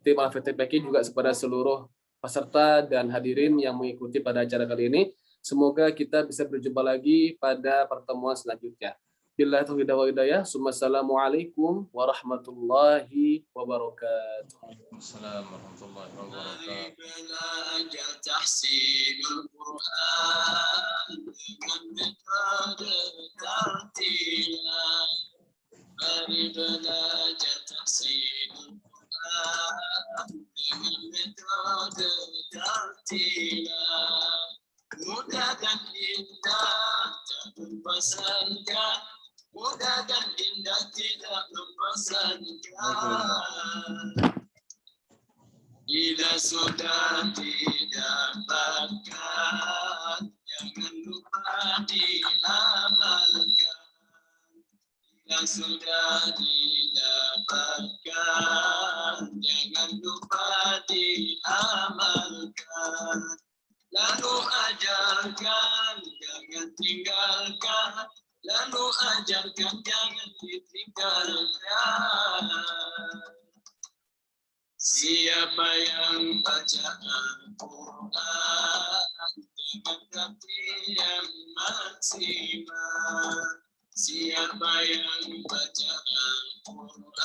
tim Alfit TPQ, juga kepada seluruh peserta dan hadirin yang mengikuti pada acara kali ini. Semoga kita bisa berjumpa lagi pada pertemuan selanjutnya. Billahi taufiq wal hidayah. Wassalamualaikum warahmatullahi wabarakatuh. Waalaikumsalam warahmatullahi wabarakatuh. Mudah dan indah tak membosankan, mudah dan indah tidak membosankan. Bila sudah didapatkan, jangan lupa diamalkan. Bila sudah didapatkan, jangan lupa diamalkan. Lalu ajarkan, jangan tinggalkan. Lalu ajarkan, jangan ditinggalkan. Siapa yang baca Al-Quran dengan hati yang maksimal, siapa yang baca Al-Quran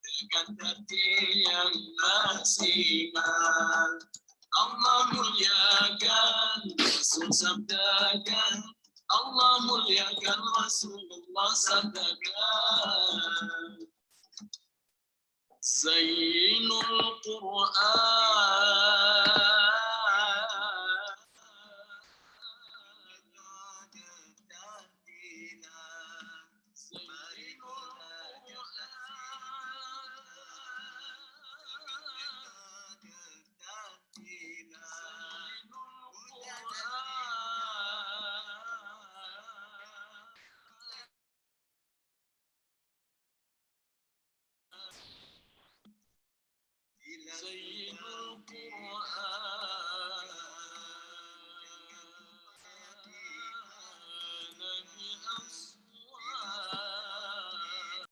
dengan hati yang maksimal, Allah muliakan, Rasul sabdakan, Allah muliakan, Rasulullah sabdakan. Zainul Quran Zainul Quran